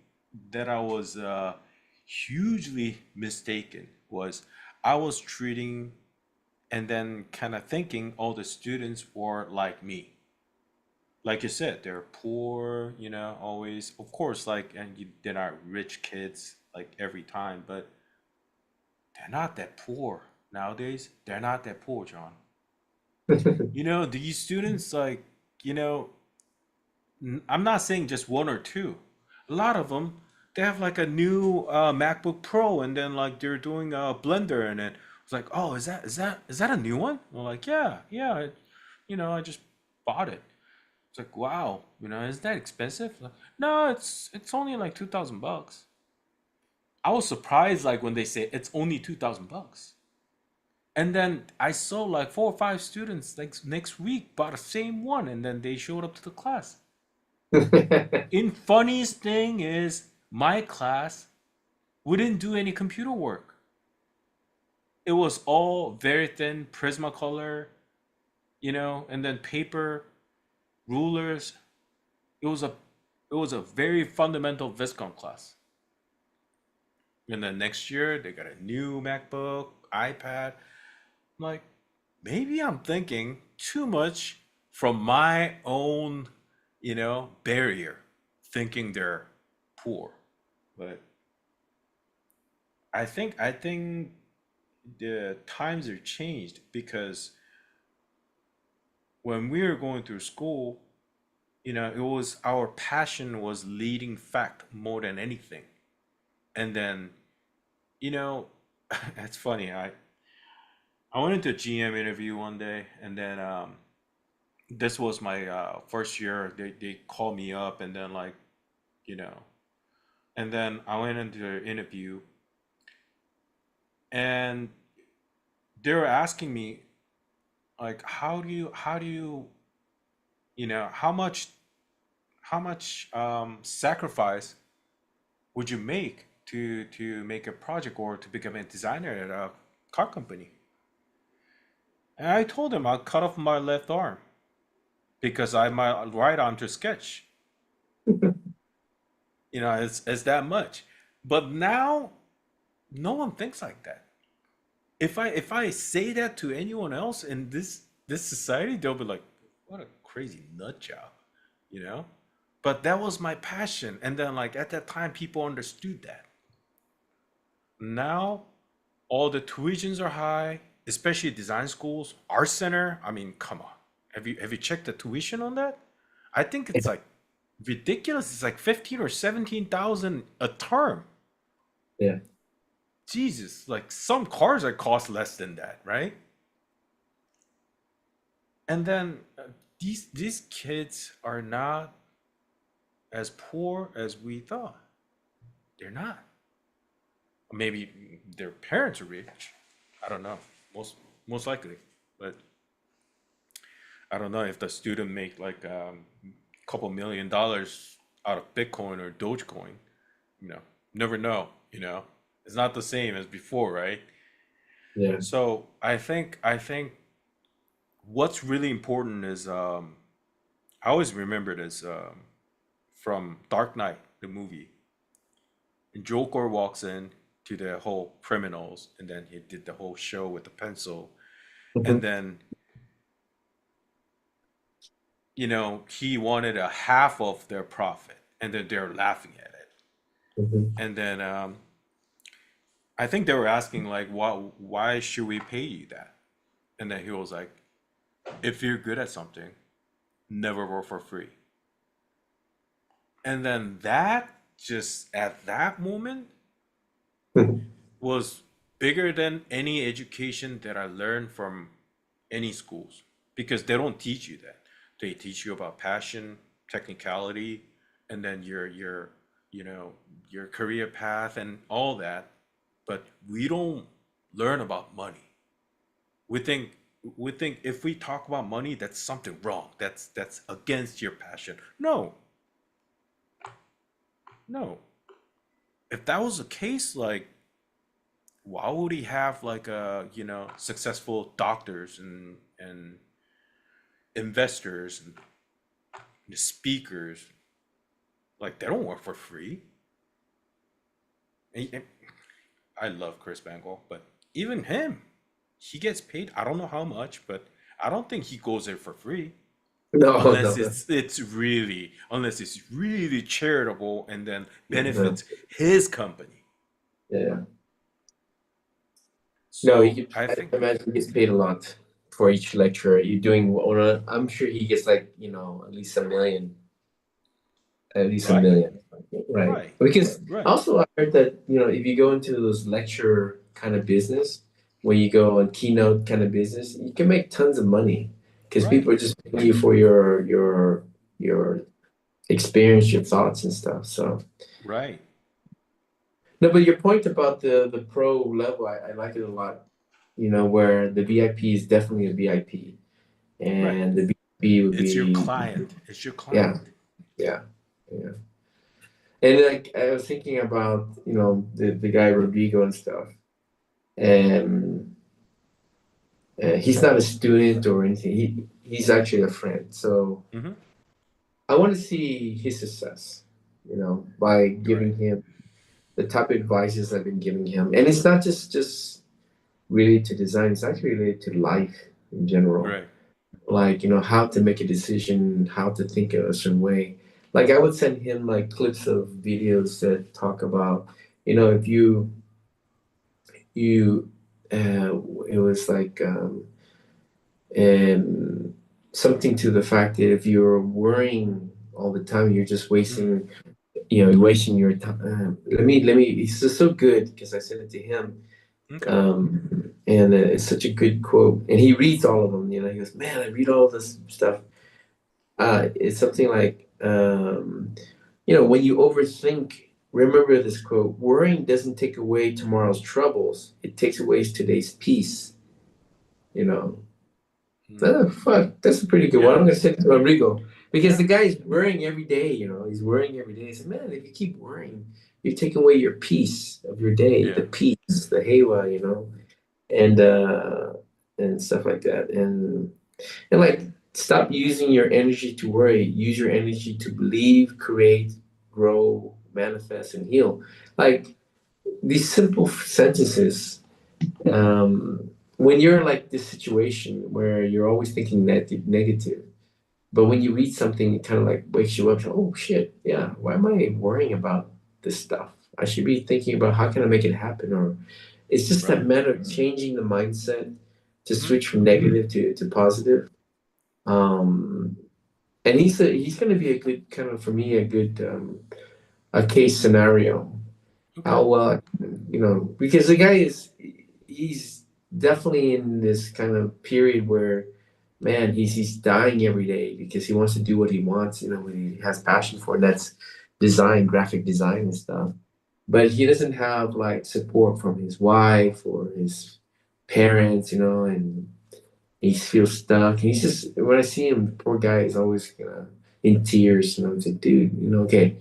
that I was hugely mistaken was I was treating and then kind of thinking all the students were like me. Like you said, they're poor, you know, always. Of course, like, and they're not rich kids like every time, but they're not that poor nowadays. They're not that poor, John. You know, these students, like, you know, I'm not saying just one or two. A lot of them, they have like a new MacBook Pro, and then like they're doing a Blender, and it's like, oh, is that a new one? I'm like, yeah, you know, I just bought it. It's like, wow, you know, is that expensive? Like, no, it's only like $2,000. I was surprised like when they say it's only $2,000. And then I saw like 4 or 5 students like next week bought the same one, and then they showed up to the class. In funniest thing is my class, we didn't do any computer work. It was all very thin Prismacolor, you know, and then paper, rulers. It was a it was a very fundamental Viscom class. And then next year they got a new MacBook, iPad. I'm like, maybe I'm thinking too much from my own, you know, barrier, thinking they're poor. But I think the times are changed because when we were going through school, you know, it was our passion was leading fact more than anything. And then, you know, it's funny. I went into a GM interview one day, and then this was my first year. They called me up, and then like, you know, and then I went into the interview, and they were asking me like, how do you you know how much sacrifice would you make to make a project or to become a designer at a car company? And I told him I'll cut off my left arm because I my right arm to sketch. You know, it's that much. But now no one thinks like that. If I say that to anyone else in this society, they'll be like, "What a crazy nut job," you know. But that was my passion, and then like at that time, people understood that. Now all the tuitions are high, especially design schools. Art center, I mean, come on. Have you checked the tuition on that? I think it's like ridiculous. It's like 15 or 17,000 a term. Yeah. Jesus, like some cars that cost less than that, right? And then these kids are not as poor as we thought. They're not. Maybe their parents are rich. I don't know. Most likely, but I don't know if the student make like couple $1 million out of Bitcoin or Dogecoin. You know, never know. You know, it's not the same as before, right? Yeah. So I think what's really important is I always remember this from Dark Knight, the movie. And Joker walks in to the whole criminals, and then he did the whole show with the pencil, and Mhm. then you know he wanted a half of their profit, and then they're laughing at it, Mhm. and then I think they were asking like, why should we pay you that? And then he was like, if you're good at something, never work for free. And then that just at that moment was bigger than any education that I learned from any schools because they don't teach you that. They teach you about passion, technicality, and then you know your career path and all that. But we don't learn about money. We think we think if we talk about money, that's something wrong. That's against your passion. No, no. If that was the case, like why would he have like successful doctors and investors and speakers? Like they don't work for free. And I love Chris Bangle, but even him, he gets paid. I don't know how much, but I don't think he goes there for free No, unless no, unless it's really charitable and then no. benefits his company. Yeah. No, So I I think imagine he gets paid a lot for each lecture. You're doing, or I'm sure he gets like, at least a million, at least a right, million, right? right, Because right, also I heard that, if you go into those lecture kind of business, when you go on keynote kind of business, you can make tons of money because right, people are just paying you for your experience, your thoughts and stuff. So right, no, but your point about the pro level, I like it a lot. Where the VIP is definitely a VIP, right. and the VIP would It's your be, client. It's your yeah, client. yeah, yeah. And like I was thinking about, the guy Rodrigo and stuff, and he's not a student or anything. He's actually a friend. So Hmm. I want to see his success, by Right, giving him the type of advices I've been giving him, and it's not just related to design. It's actually related to life in general. right. Like, how to make a decision, how to think a certain way. Like I would send him like clips of videos that talk about, if you it was like um something to the fact that if you're worrying all the time, you're just Mm, you're wasting your time. Let me, it's just so good because I sent it to him. okay. And it's such a good quote. And he reads all of them, he goes, man, I read all this stuff. It's something like, when you overthink, remember this quote: worrying doesn't take away tomorrow's troubles, it takes away today's peace. You know, Mm, oh, fuck, that's a pretty good one. I'm yeah, gonna send it to Enrico because yeah, the guy is worrying every day. He's worrying every day. I said, man, if you keep worrying, you're taking away your peace of your day, yeah. the peace, the hewa, and stuff like that, and like, stop using your energy to worry. Use your energy to believe, create, grow, manifest, and heal. Like these simple sentences. When you're in like this situation where you're always thinking negative, but when you read something, it kind of like wakes you up. Oh shit, yeah. Why am I worrying about this stuff? I should be thinking about how can I make it happen. Or it's just that Right. matter of changing the mindset to Hmm. switch from negative to positive. Um, and he's going to be a good kind of, for me, a good a case scenario. Okay. How well, because the guy he's definitely in this kind of period where, man, he's dying every day because he wants to do what he wants, what he has passion for, and that's design, graphic design and stuff. But he doesn't have like support from his wife or his parents, and he feels stuck. He's just, when I see him, poor guy is always in tears. It's like, dude, okay,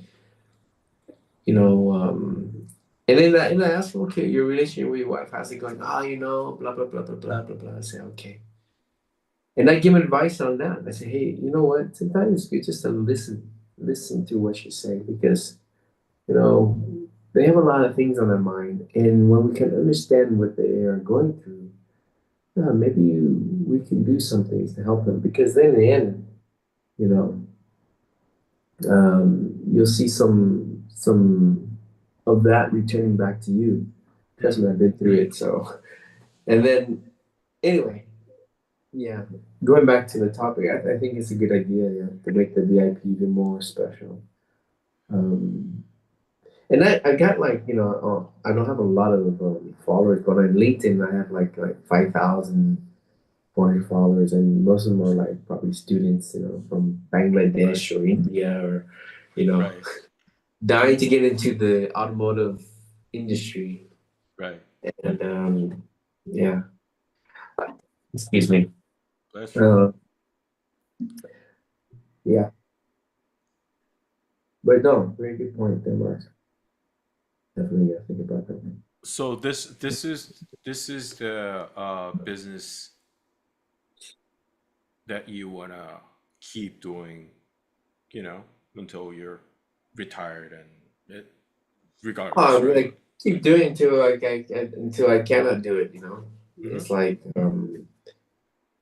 you know. And then I ask him, okay, your relationship with your wife, how's it going? Oh, blah blah blah blah blah blah blah. I say, okay, and I give him advice on that. I say, hey, you know what? Sometimes it's good just to listen to what she's saying because you know they have a lot of things on their mind, and when we can understand what they are going through, maybe we can do some things to help them because then in the end, you know, you'll see some of that returning back to you. Trust Mm, me, I've been through it. So, and then anyway, Yeah, going back to the topic, I think it's a good idea, yeah, to make the VIP even more special. Um, and I got like, I don't have a lot of followers, but on LinkedIn I have like 5,400 followers, and most of them are like probably students, from Right, Bangladesh or India or, you know, right, dying to get into the automotive industry. right. And yeah, excuse me. Bless you. Uh, yeah, but no, very good point there, Mark. Definitely gotta think about that one. So this is the business that you wanna keep doing, you know, until you're retired and Oh, regardless, I'm right? gonna keep doing it until until I cannot do it. Mm-hmm. It's like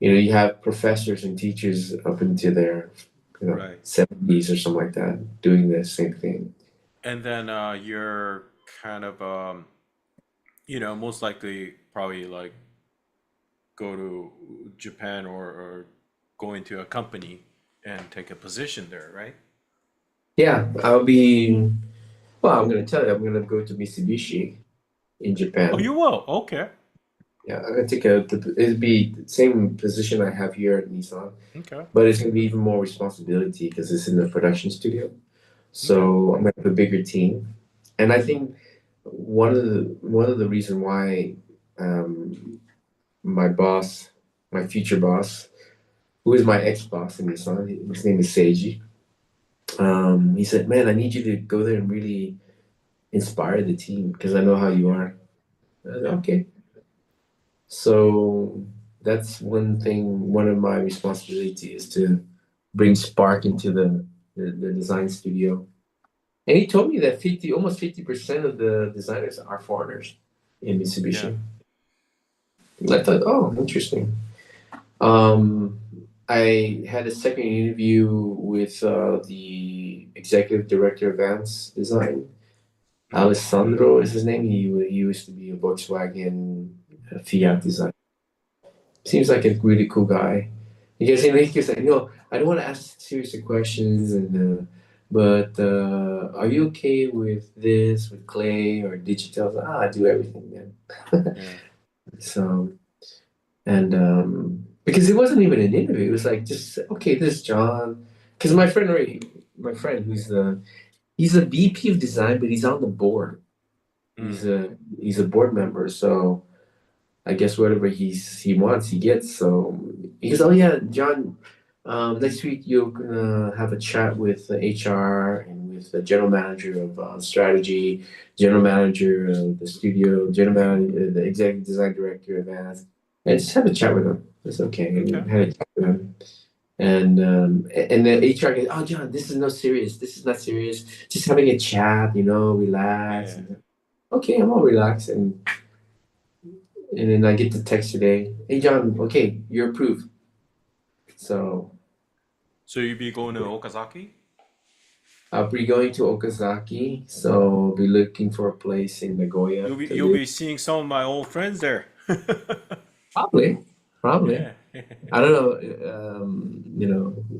you have professors and teachers up into their Right. 70s or something like that doing the same thing. And then you're kind of most likely probably like go to Japan or go into a company and take a position there, right? Yeah, I'll be. Well, I'm gonna tell you, I'm gonna go to Mitsubishi in Oh, Japan. you will. Okay. Yeah, I'm gonna take it'd be the same position I have here at Nissan, Okay. but it's gonna be even more responsibility because it's in the production studio. Okay. So I'm gonna have a bigger team, and I think one of the reason why um, my boss, my future boss, who is my ex boss in Nissan, his name is Seiji. He said, "Man, I need you to go there and really inspire the team because I know how you Yeah. are." I said, Yeah. okay, so that's one thing. One of my responsibilities is to bring spark into the design studio. And he told me that almost 50% of the designers are foreigners in Yeah. Mitsubishi. I thought, oh, interesting. Um, I had a second interview with the executive director of Vance Design. Mm-hmm. Alessandro is his name. He used to be a Volkswagen Yeah. Fiat designer. Seems like a really cool guy. Because he keeps saying, I don't want to ask serious questions, but are you okay with this, with clay or digital? I was like, I do everything, man. Yeah. So, and because it wasn't even an interview, it was like just okay, this is John. Because my friend he's a VP of design, but he's on the board. He's Mm. a board member, so I guess whatever he wants, he gets. So he goes, "Oh yeah, John, next week you're gonna have a chat with the HR and with the general manager of strategy, general manager of the studio, general manager, the executive design director of ads, and just have a chat with them. It's okay." Okay. And had a chat with him. And the HR goes, "Oh, John, this is no serious. This is not serious. Just having a chat, relax." Yeah. And, okay, I'm all relaxed, and then I get the text today. Hey John, okay, you're approved. So So you be going to Okazaki? I'll be going to Okazaki. So I'll be looking for a place in Nagoya to You'll live. be seeing some of my old friends there. Probably, probably. Yeah. I don't know,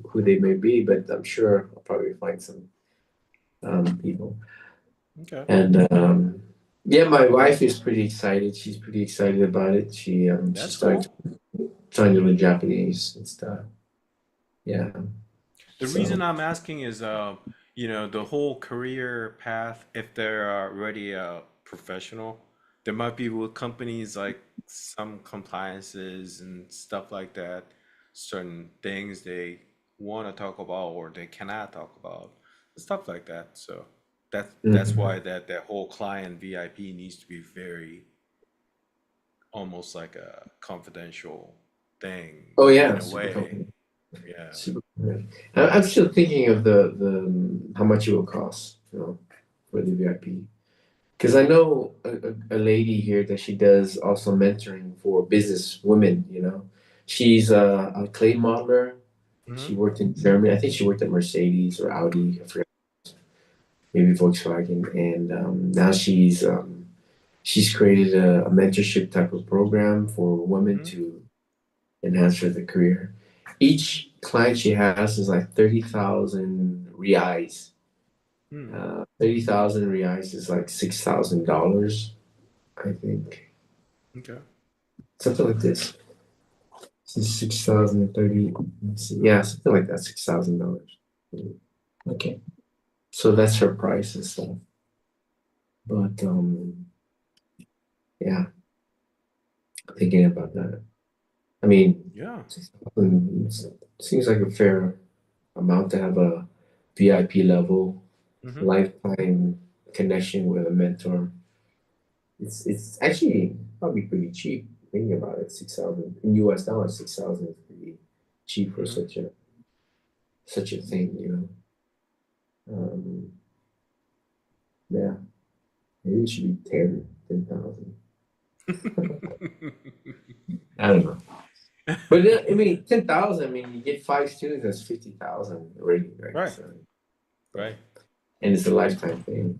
who they may be, but I'm sure I'll probably find some people. Okay. And yeah, my wife is pretty excited. She's pretty excited about it. She That's started cool. trying to learn Japanese and stuff. Yeah. The reason So. I'm asking is, the whole career path, if they're already a professional, there might be with companies like some compliances and stuff like that, certain things they want to talk about or they cannot talk about, stuff like that. So that's Mhm. why that whole client VIP needs to be very almost like a confidential thing Oh in yeah, a super way. comfortable. Yeah. Super. Yeah. I'm still thinking of the how much it will cost, for the VIP. Because I know a lady here that she does also mentoring for business women. She's a clay modeler. Hmm. She worked in Germany. I think she worked at Mercedes or Audi. I forget, maybe Volkswagen. And now she's created a mentorship type of program for women Hmm. to enhance her the career. Each client she has is like 30,000 reais. Hmm. 30,000 reais is like $6,000, I think. Okay. Something like this. This is 6,030. Yeah, something like that, $6,000. Okay. So that's her price and stuff. But yeah, thinking about that. I mean, Yeah. 6,000 seems like a fair amount to have a VIP level, Mm-hmm. lifetime connection with a mentor. It's actually probably pretty cheap. Thinking about it, 6,000 in US dollars, 6,000 is pretty cheap for Mm-hmm. such a thing, you know. Yeah, maybe it should be 10,000. I don't know. But I mean, 10,000, I mean, you get five students, that's 50,000 already, right? Right. So, Right. and it's a lifetime thing,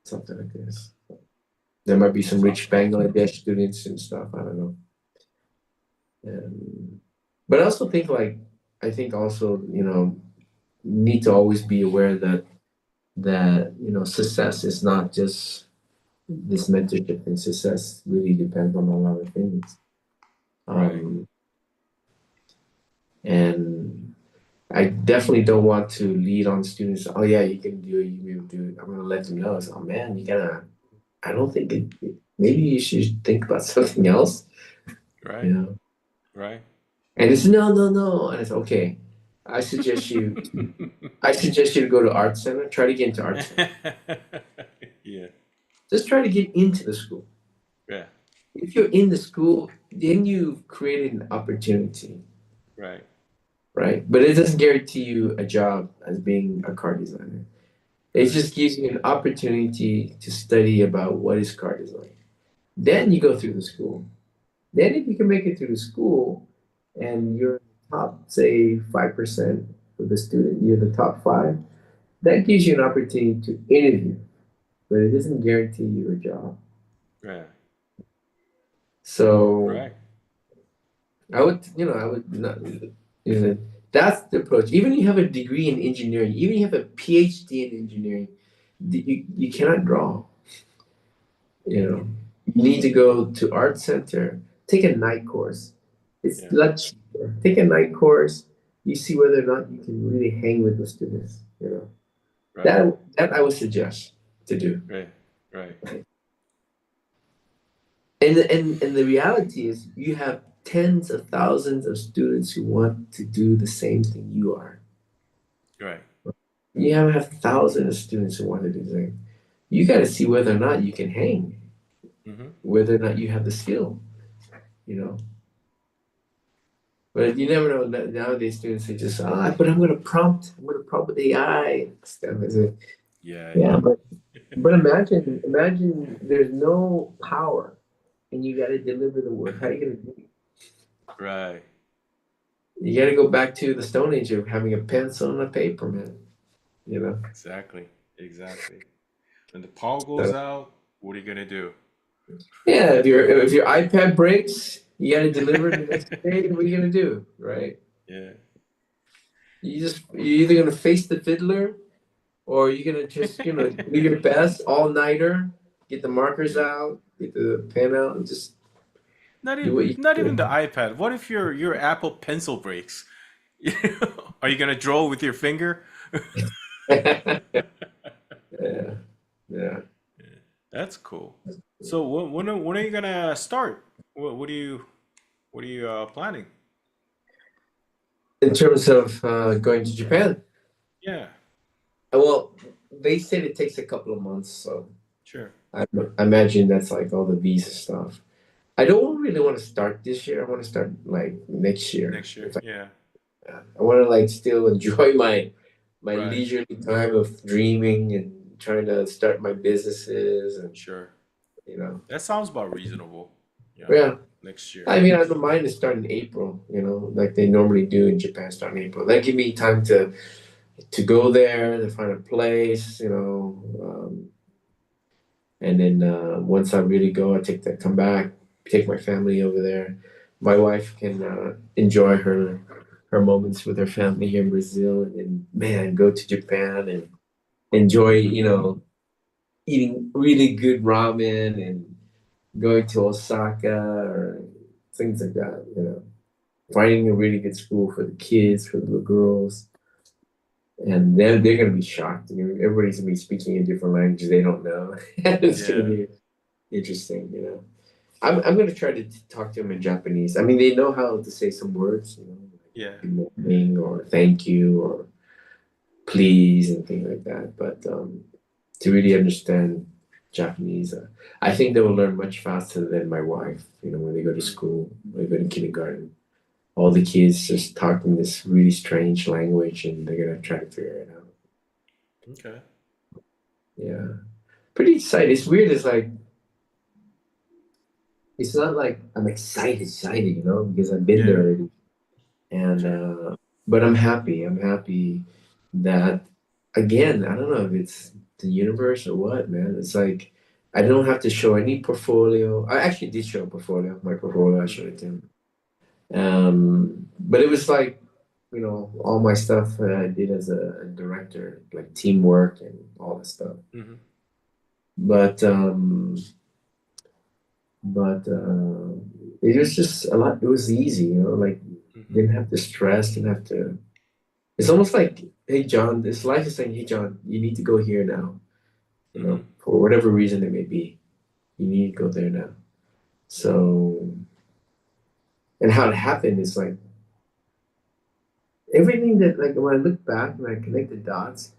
something like this. There might be some That's rich awesome. Bangladesh students and stuff. I don't know. But I also think like I think also need to always be aware that success is not just this mentorship thing. Success really depends on a lot of things. Right. Um, and I definitely don't want to lead on students. Oh yeah, you can do it. You can do it. I'm gonna let them know. It's, oh man, you gotta. I don't think maybe you should think about something else. You Right. know. Right. And it's no, no, no. And it's okay. I suggest you I suggest you to go to art center. Try to get into art center. Yeah. Just try to get into the school. Yeah. If you're in the school, then you've created an opportunity, Right. right? But it doesn't guarantee you a job as being a car designer. It Right. just gives you an opportunity to study about what is car design. Then you go through the school. Then if you can make it through the school and you're top, say 5% of the student, you're the top five, that gives you an opportunity to interview, but it doesn't guarantee you a job. Right. So Right. I would not, that's the approach. Even if you have a degree in engineering, even if you have a PhD in engineering, you cannot draw. You know, you need to go to art center, take a night course. It's Yeah. a lot cheaper. Take a night course. You see whether or not you can really hang with the students. You know, Right. that I would suggest to do. Right. Right. And the reality is, you have tens of thousands of students who want to do the same thing you are. Right. You have thousands of students who want to do the same. You got to see whether or not you can hang, Mm-hmm. whether or not you have the skill. You know, but you never know. Nowadays, students say just, but I'm gonna prompt AI stuff. I say, Yeah. yeah, Yeah. but imagine there's no power, and you got to deliver the work. How are you gonna do it? Right. You got to go back to the Stone Age of having a pencil and a paper, man. You know. Exactly. Exactly. When the power goes So, out, what are you gonna do? yeah, if your iPad breaks, you got to deliver it the next day. What are you gonna do, right? Yeah. You're either gonna face the fiddler, or you're gonna just do your best all nighter, get the markers Yeah. out, get the pen out, and just do what you Not even the can iPad. What if your Apple Pencil breaks? Are you gonna draw with your finger? do. Yeah, yeah. That's cool. So when are you gonna start? What are you planning? In terms of going to Japan, Yeah, well, they said it takes a couple of months, so sure. I imagine that's like all the visa stuff. I don't really want to start this year. I want to start like next year. Next year. Yeah. I want to like still enjoy my Right. leisurely time of dreaming and trying to start my businesses and Sure. you know. That sounds about reasonable. Yeah. Yeah. Next year. I mean, I don't mind to start in April, like they normally do in Japan, start in April. That give me time to go there, to find a place, and then once I really go, come back, take my family over there. my wife can enjoy her moments with her family here in Brazil, and man, go to Japan and enjoy, eating really good ramen and going to Osaka or things like that, finding a really good school for the kids, for the little girls. And they're gonna be shocked. Everybody's gonna be speaking a different language they don't know. It's gonna Yeah. be interesting. I'm gonna try to talk to them in Japanese. I mean, they know how to say some words, like Yeah. good morning or thank you or please and things like that. But to really understand Japanese, I think they will learn much faster than my wife. When they go to Mm. school, when they go to kindergarten, all the kids just talking this really strange language, and they're gonna try to figure it out. Okay. Yeah, pretty excited. It's weird. It's not like I'm excited, because I've been there Yeah. already. And Sure. but I'm happy. I'm happy that again, I don't know if it's the universe or what, man. It's like I don't have to show any portfolio. I actually did show a portfolio, my portfolio. I showed Mm-hmm. it to him. But it was like, all my stuff I did as a director, like teamwork and all that stuff. Mm-hmm. But it was just a lot. It was easy, like Mm-hmm. didn't have to stress, didn't have to. It's almost like, hey John, this life is saying, hey John, you need to go here now. Mm-hmm. For whatever reason it may be, you need to go there now. So, and how it happened is like everything that, like, when I look back and I connect the dots,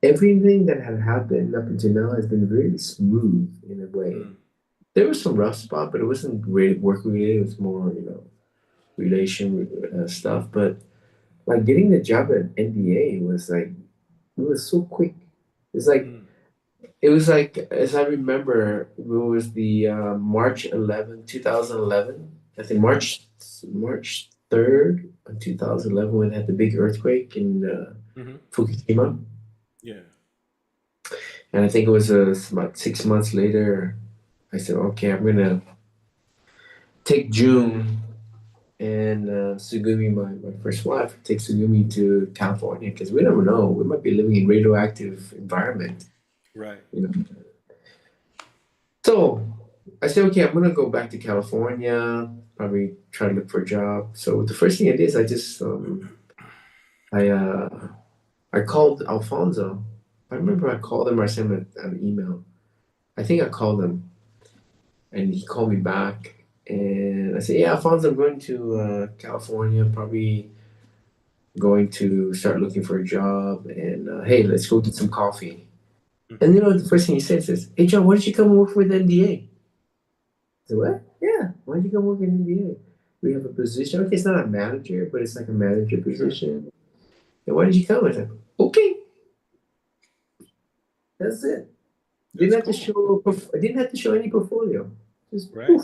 everything that had happened up until now has been really smooth in a way. Mm. There was some rough spot, but it wasn't really work related. It was more, relation stuff. But like getting the job at NBA was like it was so quick. It's like Mm. it was like, as I remember, it was the March 11, 2011. I think March 3rd of 2011 when they had the big earthquake in Mm-hmm. Fukushima, Yeah. and I think it was about 6 months later. I said, okay, I'm gonna take June and Sugumi, my first wife, take Sugumi to California because we never know. We might be living in radioactive environment, Right. you know. So I said, okay, I'm gonna go back to California, probably try to look for a job. So the first thing I did is I uh, I called Alfonso. I remember I called him or I sent him an email. I think I called him and he called me back and I said, yeah, Alfonso, I'm going to California, probably going to start looking for a job and hey, let's go get some coffee. Mm-hmm. And the first thing he says, hey John, why don't you come work with NDA? So what? Yeah. Why don't you go work in NBA? We have a position. Okay, it's not a manager, but it's like a manager Sure. position. And why did you come? I said, okay, that's it. That's cool. I didn't have to show any portfolio. Just Right. poof.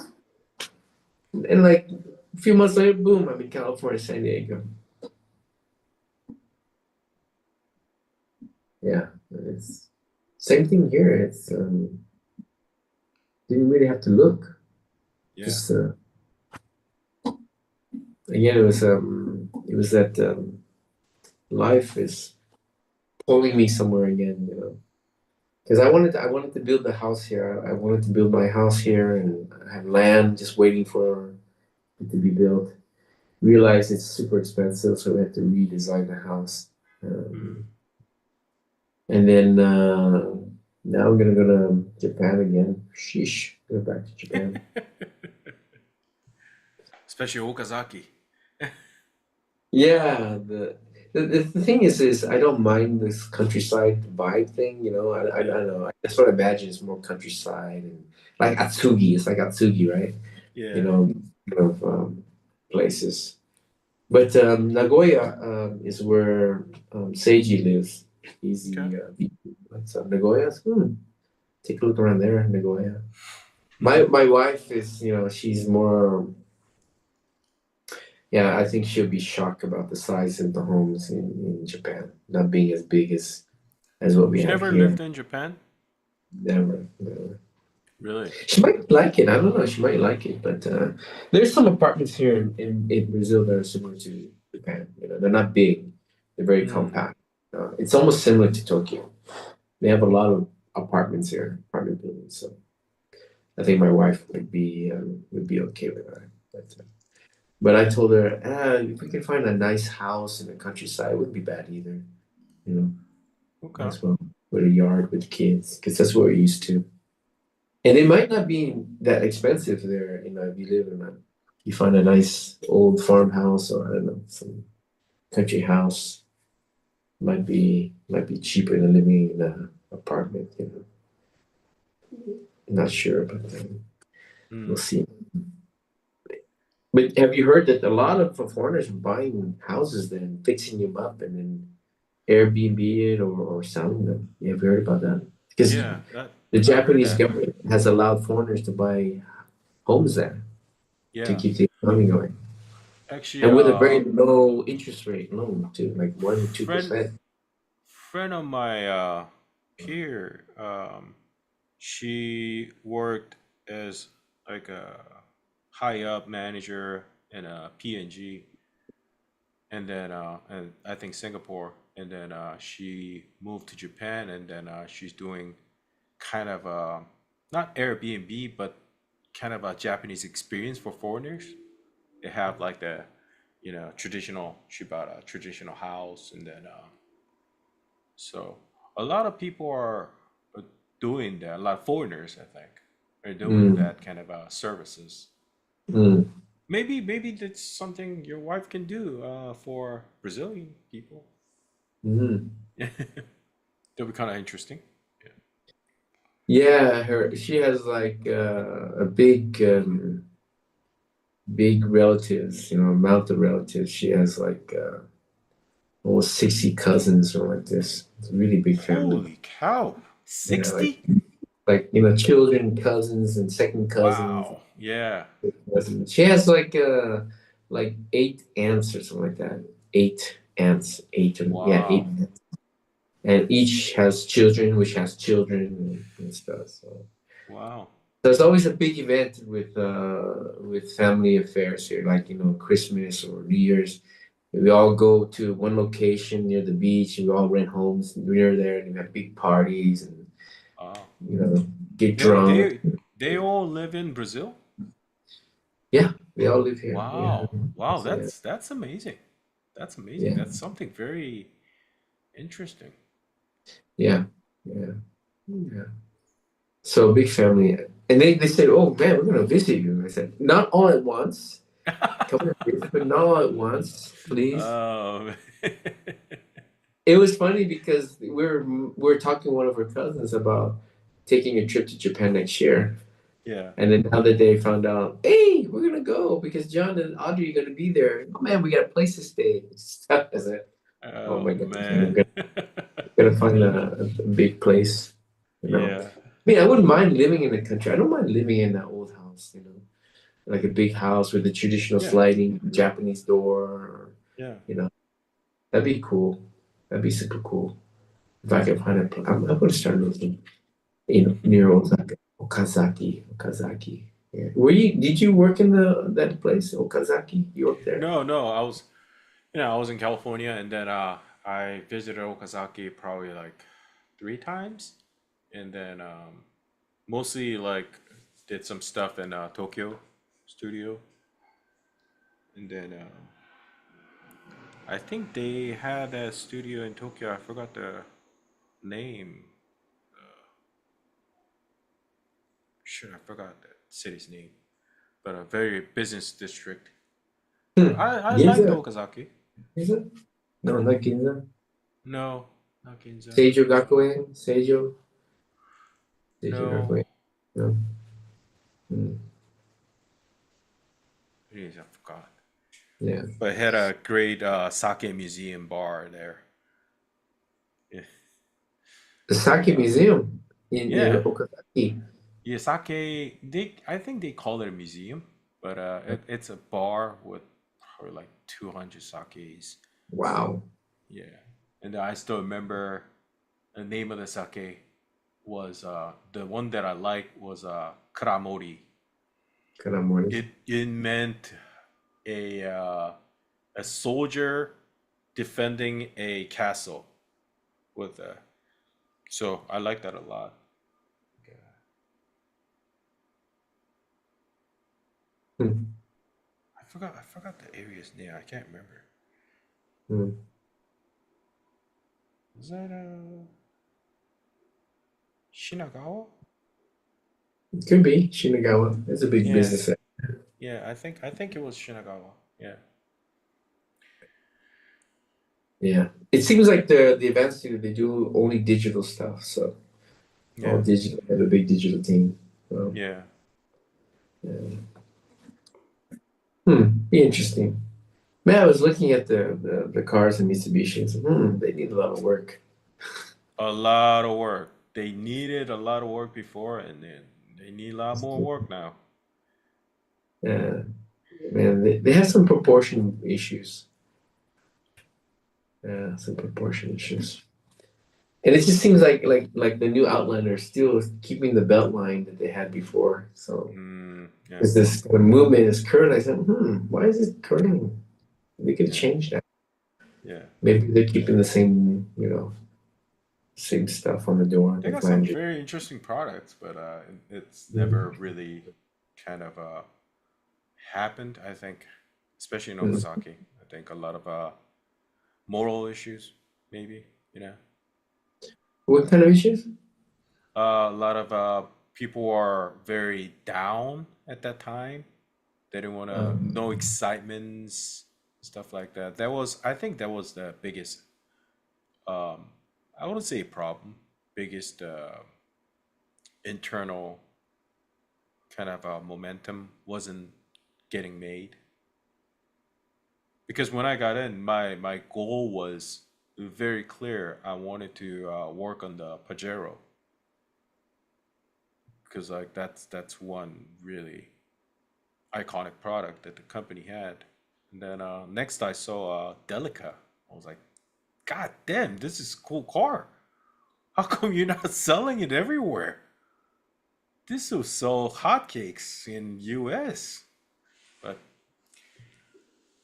And like a few months later, boom, I'm in California, San Diego. Yeah, it's same thing here. It's didn't really have to look. Yeah. Just again, it was that life is pulling me somewhere again. Because I wanted to build the house here. I wanted to build my house here, and I have land just waiting for it to be built. Realized it's super expensive, so we had to redesign the house. Mm-hmm. And then now I'm gonna go to Japan again. Sheesh, go back to Japan. Especially Okazaki. Yeah, the thing is I don't mind this countryside vibe thing. I Yeah. don't know. That's what I imagine. It's more countryside and like Atsugi. It's like Atsugi, right? you Yeah. know, of places. But Nagoya is where Seiji lives. He's Okay. so Nagoya. Take a look around there, Nagoya. My Mm-hmm. my wife is, she's more. Yeah, I think she'll be shocked about the size of the homes in Japan, not being as big as what we She have never here. lived in Japan? Never, never. Really? She might like it. I don't know. She might like it, but there's some apartments here in Brazil that are similar to Japan. They're not big. They're very Mm, compact. It's almost similar to Tokyo. They have a lot of apartments here, apartment buildings. So I think my wife would be okay with that. But I told her, if we can find a nice house in the countryside, it wouldn't be bad either. You know, okay. as well with a yard with kids, because that's what we're used to. And it might not be that expensive there, if you live in you find a nice old farmhouse or I don't know, some country house might be cheaper than living in an apartment. I'm not sure, but we'll Mm, see. But have you heard that a lot of foreigners are buying houses then fixing them up and then Airbnb it or selling them? You have heard about that? Because yeah, that the I heard Japanese that. government has allowed foreigners to buy homes there to Yeah. keep the economy going. Actually, And with a very low interest rate loan too, like 1, friend 2%. friend of my peer, she worked as like a high up manager in a PNG, and then and I think Singapore, and then she moved to Japan, and then she's doing kind of not Airbnb, but kind of a Japanese experience for foreigners. They have like the traditional. She bought a traditional house, and then so a lot of people are doing that. A lot of foreigners, I think, are doing Mm, that kind of services. mm, Maybe that's something your wife can do for Brazilian people. mm. That'd be kind of interesting. Yeah. Yeah, she has like a big relatives, amount of relatives. She has like almost 60 cousins or like this. It's a really big family. Holy cow! Yeah, 60? children, cousins, and second cousins. Wow. Yeah. She has like 8 aunts or something like that. 8 aunts, eight, yeah, eight, Wow. and each has children, which has children and stuff. So Wow. there's always a big event with family affairs here, like Christmas or New Year's. We all go to one location near the beach, and we all rent homes near there, and we have big parties and Wow. you know get They drunk. they they all live in Brazil? Yeah, we all live here. Yeah, Wow. Wow, so, yeah, that's amazing. That's amazing. yeah, That's something very interesting. yeah, yeah, yeah. So big family, and they said, "Oh man, we're gonna visit you." I said, "Not all at once. Come and visit, but not all at once, please." Um, It was funny because we're talking to one of her cousins about taking a trip to Japan next year. yeah. And then the other day found out, hey, we're gonna go because John and Audrey are gonna be there. Oh man, we got a place to stay. I said, oh Oh my God, man. we're gonna find a big place. Yeah. I mean, I wouldn't mind living in the country. I don't mind living in that old house, like a big house with the traditional Yeah. sliding Japanese door. Yeah. You know, that'd be cool. That'd be super cool. If I can find I'm gonna start looking, near Osaka, Okazaki. Yeah. Did you work in that place, Okazaki? You worked there? No, no, I was in California, and then I visited Okazaki probably like 3 times, and then mostly like did some stuff in Tokyo studio, and then I think they had a studio in Tokyo. I forgot the name. Shit, I forgot the city's name, but a very business district. But Hmm. I liked Ginza? Okazaki. Ginza? No, not Ginza. No, not Ginza. Seijo Gakuen? Seijo No, Gakuen. No. Hmm. it is, I forgot. Yeah. But it had a great sake museum bar there. Yeah. The Sake Uh, Museum in yeah. Okazaki. Yeah, sake. I think they call it a museum, but it's a bar with probably like 200 sakes. Wow. Yeah, and I still remember the name of the sake was the one that I liked was Karamori. Kind of morning. It meant a uh, a soldier defending a castle with a. So I like that a lot. Okay. Hmm. I forgot the area's name. I can't remember. Hmm. Was that Shinagawa? It could be Shinagawa. It's a big Yeah, business. yeah. I think it was Shinagawa. Yeah, Yeah. It seems like the events studio they do only digital stuff. So all yeah, digital. They have a big digital team. So, yeah. yeah. Be interesting. Man, I was looking at the cars in Mitsubishi and said, they need a lot of work. A lot of work. They needed a lot of work before, and then they need a lot more work now. Yeah, man, they have some proportion issues. Yeah, some proportion issues. And it just seems like the new Outlander is still keeping the belt line that they had before. So Yeah, is this when movement is curved? I said, why is it curving? They could yeah, change that. yeah. Maybe they're keeping the same, same stuff on the door, They the got some flange. very interesting products, but it's never Mhm. really kind of happened. I think, especially in Mhm. Okazaki. I think a lot of moral issues, maybe. You know, What kind of issues? a lot of people are very down at that time. They didn't want to no Um, excitements, stuff like that. I think that was the biggest. Um, I wouldn't say problem, biggest internal kind of momentum wasn't getting made because when I got in, my goal was very clear. I wanted to work on the Pajero because like that's one really iconic product that the company had. And then next I saw Delica. I was like, God damn, this is a cool car. How come you're not selling it everywhere? This will sell hotcakes in US. But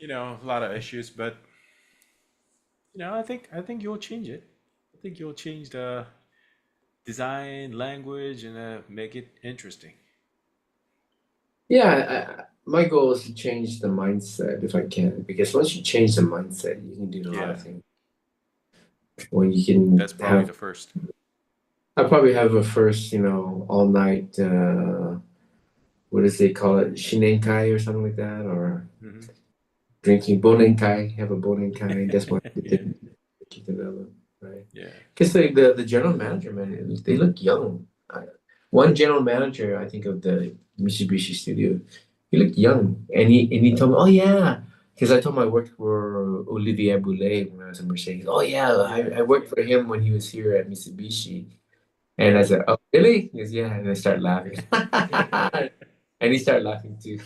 a lot of issues. But I think you'll change it. I think you'll change the design, language, and make it interesting. yeah, my goal is to change the mindset if I can, because once you change the mindset, you can do a lot Yeah, of things. Well, you that's can probably have, the first. I'll probably have a first, all night, what does they call it, Shinenkai or something like that, or Hmm. drinking Bonenkai, have a Bonenkai. That's what I Yeah, did to develop, right? yeah, Because the general manager, man, they look young. One general manager, I think of the Mitsubishi studio, he looked young, and he told me, oh yeah, because I told him I worked for Olivier Boulet when I was in Mercedes. Oh yeah, yeah, I worked for him when he was here at Mitsubishi, and I said, oh really? He goes, yeah, and I started laughing, and he started laughing too.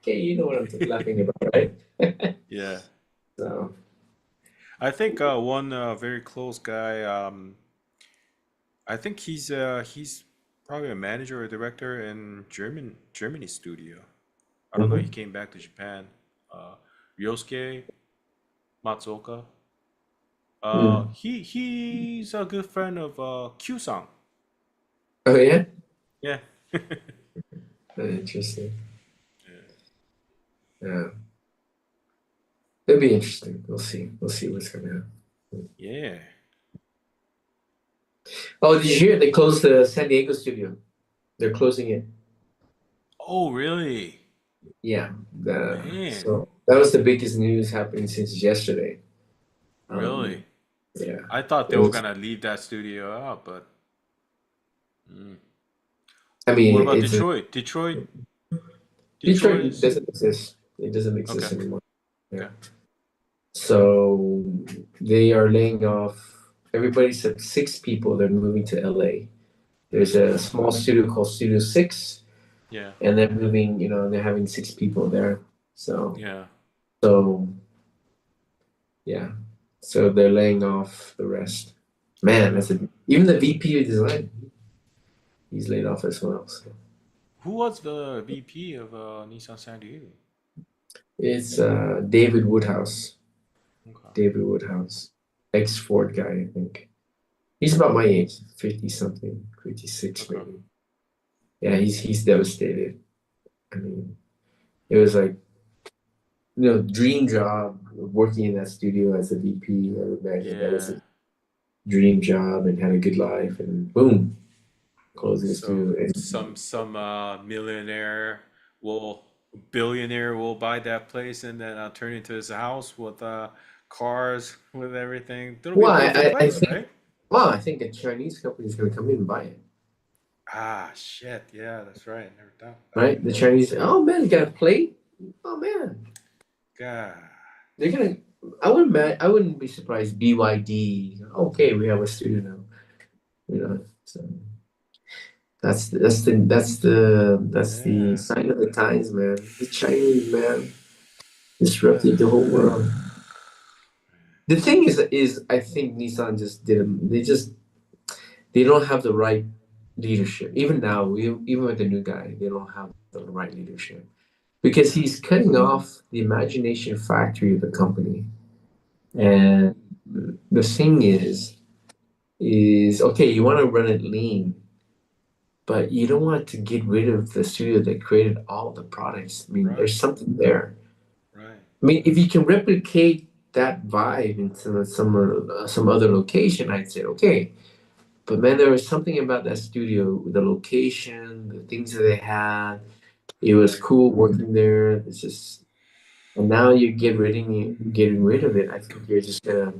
Okay, you know what I'm laughing about, right? yeah. So. I think one very close guy. I think he's probably a manager or director in Germany studio. I don't know. He Mhm. came back to Japan. Uh, Ryosuke Matsuoka. Hmm. He's a good friend of Q-san. Oh yeah, Yeah. interesting. Yeah, it'll be interesting. We'll see. We'll see what's gonna happen. Yeah. Oh, did you hear? They closed the San Diego studio. They're closing it. Oh, really? Yeah. Man, So that was the biggest news happening since yesterday. really? Yeah. I thought they It were was. gonna leave that studio out, but mm. I mean, What about it's a, Detroit? Detroit Detroit is doesn't exist. It doesn't okay. exist anymore. Yeah. Okay. So they are laying off everybody except six people. They're moving to LA. There's Mm. a small studio called Studio Six, Yeah. and they're moving. They're having six people there. So, Yeah. so yeah. So they're laying off the rest. Man, Yeah. even the VP of design. He's laid off as well. So Who was the VP of Nissan San Diego? it's David Woodhouse. Okay. David Woodhouse, ex Ford guy, I think. He's about my age, 50 something, 56 Okay. maybe. Yeah, he's devastated. I mean, it was like, dream job working in that studio as a VP. I would imagine that was Yeah. a dream job and had a good life, and boom, closing the So studio. some millionaire will billionaire will buy that place and then turn it into his house with cars with everything. That'll be a Well, beautiful I place, think, right? well, I think a Chinese company is going to come in and buy it, Ah, shit. Yeah, that's right. I never thought of that. right? The Chinese, oh man, you got a plate? Oh man, God. they're gonna. I wouldn't be surprised. BYD. Okay, we have a studio now. So that's the Yeah. sign of the times, man. The Chinese man disrupted the whole world. The thing is I think Nissan just didn't. They don't have the right leadership. Even now, even with the new guy, they don't have the right leadership because Yeah. he's cutting off the imagination factory of the company. Yeah. And the thing is okay, you want to run it lean, but you don't want to get rid of the studio that created all the products. I mean, Right. there's something there. Right. I mean, if you can replicate that vibe into some other location, I'd say okay. But man, there was something about that studio, the location, the things that they had. It was Right. cool working there. It's just, and now you getting rid of it. I think you're just gonna,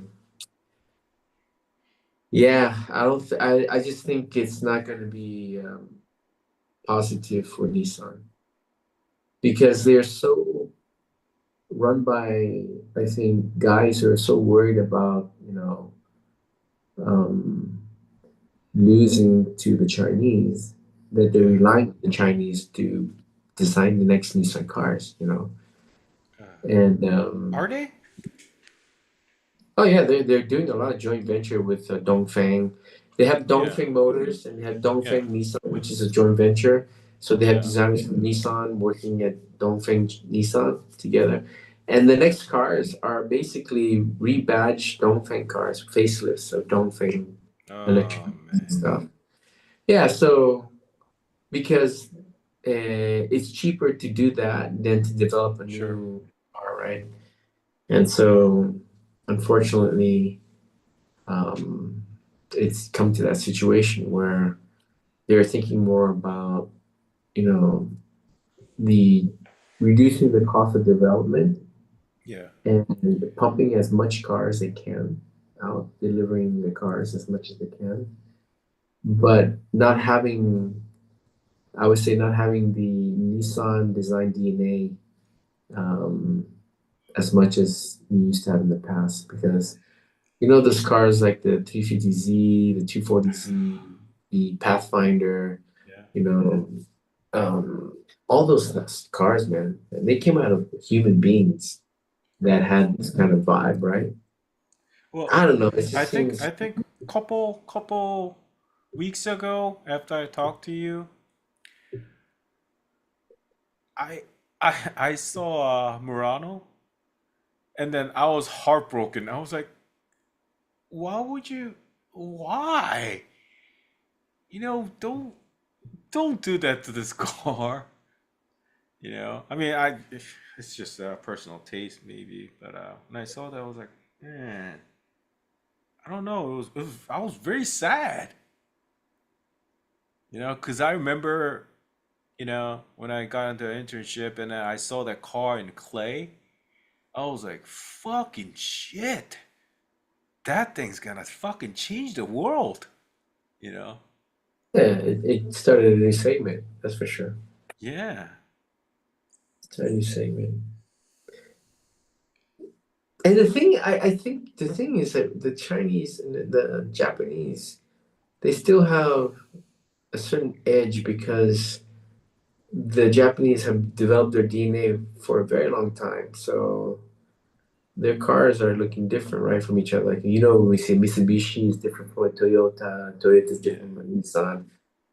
yeah. I don't. I just think it's not gonna be positive for Nissan because Yeah. they're so run by, I think, guys who are so worried about, um, losing to the Chinese that they Yeah. rely on the Chinese to design the next Nissan cars. Uh, And are they? oh yeah, they're doing a lot of joint venture with Dongfeng. They have Yeah. Dongfeng Motors and they have Yeah. Dongfeng Nissan, which is a joint venture. So they have Yeah. designers from Nissan working at Dongfeng Nissan together. And the next cars are basically rebadged Dongfeng cars, facelifts of Dongfeng electric Oh man. stuff. Yeah, so because it's cheaper to do that than to develop a Sure. new car, right? And Yeah. so, unfortunately, um, it's come to that situation where they're thinking more about, you know, the reducing the cost of development Yeah. and pumping as much car as they can out, delivering the cars as much as they can, but not having, I would say, not having the Nissan design DNA as much as we used to have in the past because those cars like the 350Z, the 240Z, the Pathfinder, Yeah. you know, um, all those cars, man, they came out of human beings that Right. had this kind of vibe, right? Well, I don't know. It I just think seems, I think couple weeks ago after I talked to you, I I saw Murano and then I was heartbroken. I was like, why would you? Why? Don't do that to this car. I mean, it's just a personal taste maybe, but when I saw that, I was like, man, I don't know. I was very sad, because I remember, when I got into an internship and then I saw that car in clay, I was like, fucking shit, that thing's gonna fucking change the world, you know? yeah, it started a new segment, that's for sure. Yeah, Started a new segment. And I think the thing is that the Chinese and the Japanese, they still have a certain edge because the Japanese have developed their DNA for a very long time. So their cars are looking different, right, from each other. Like, we say Mitsubishi is different from a Toyota, Toyota is yeah, different from a Nissan.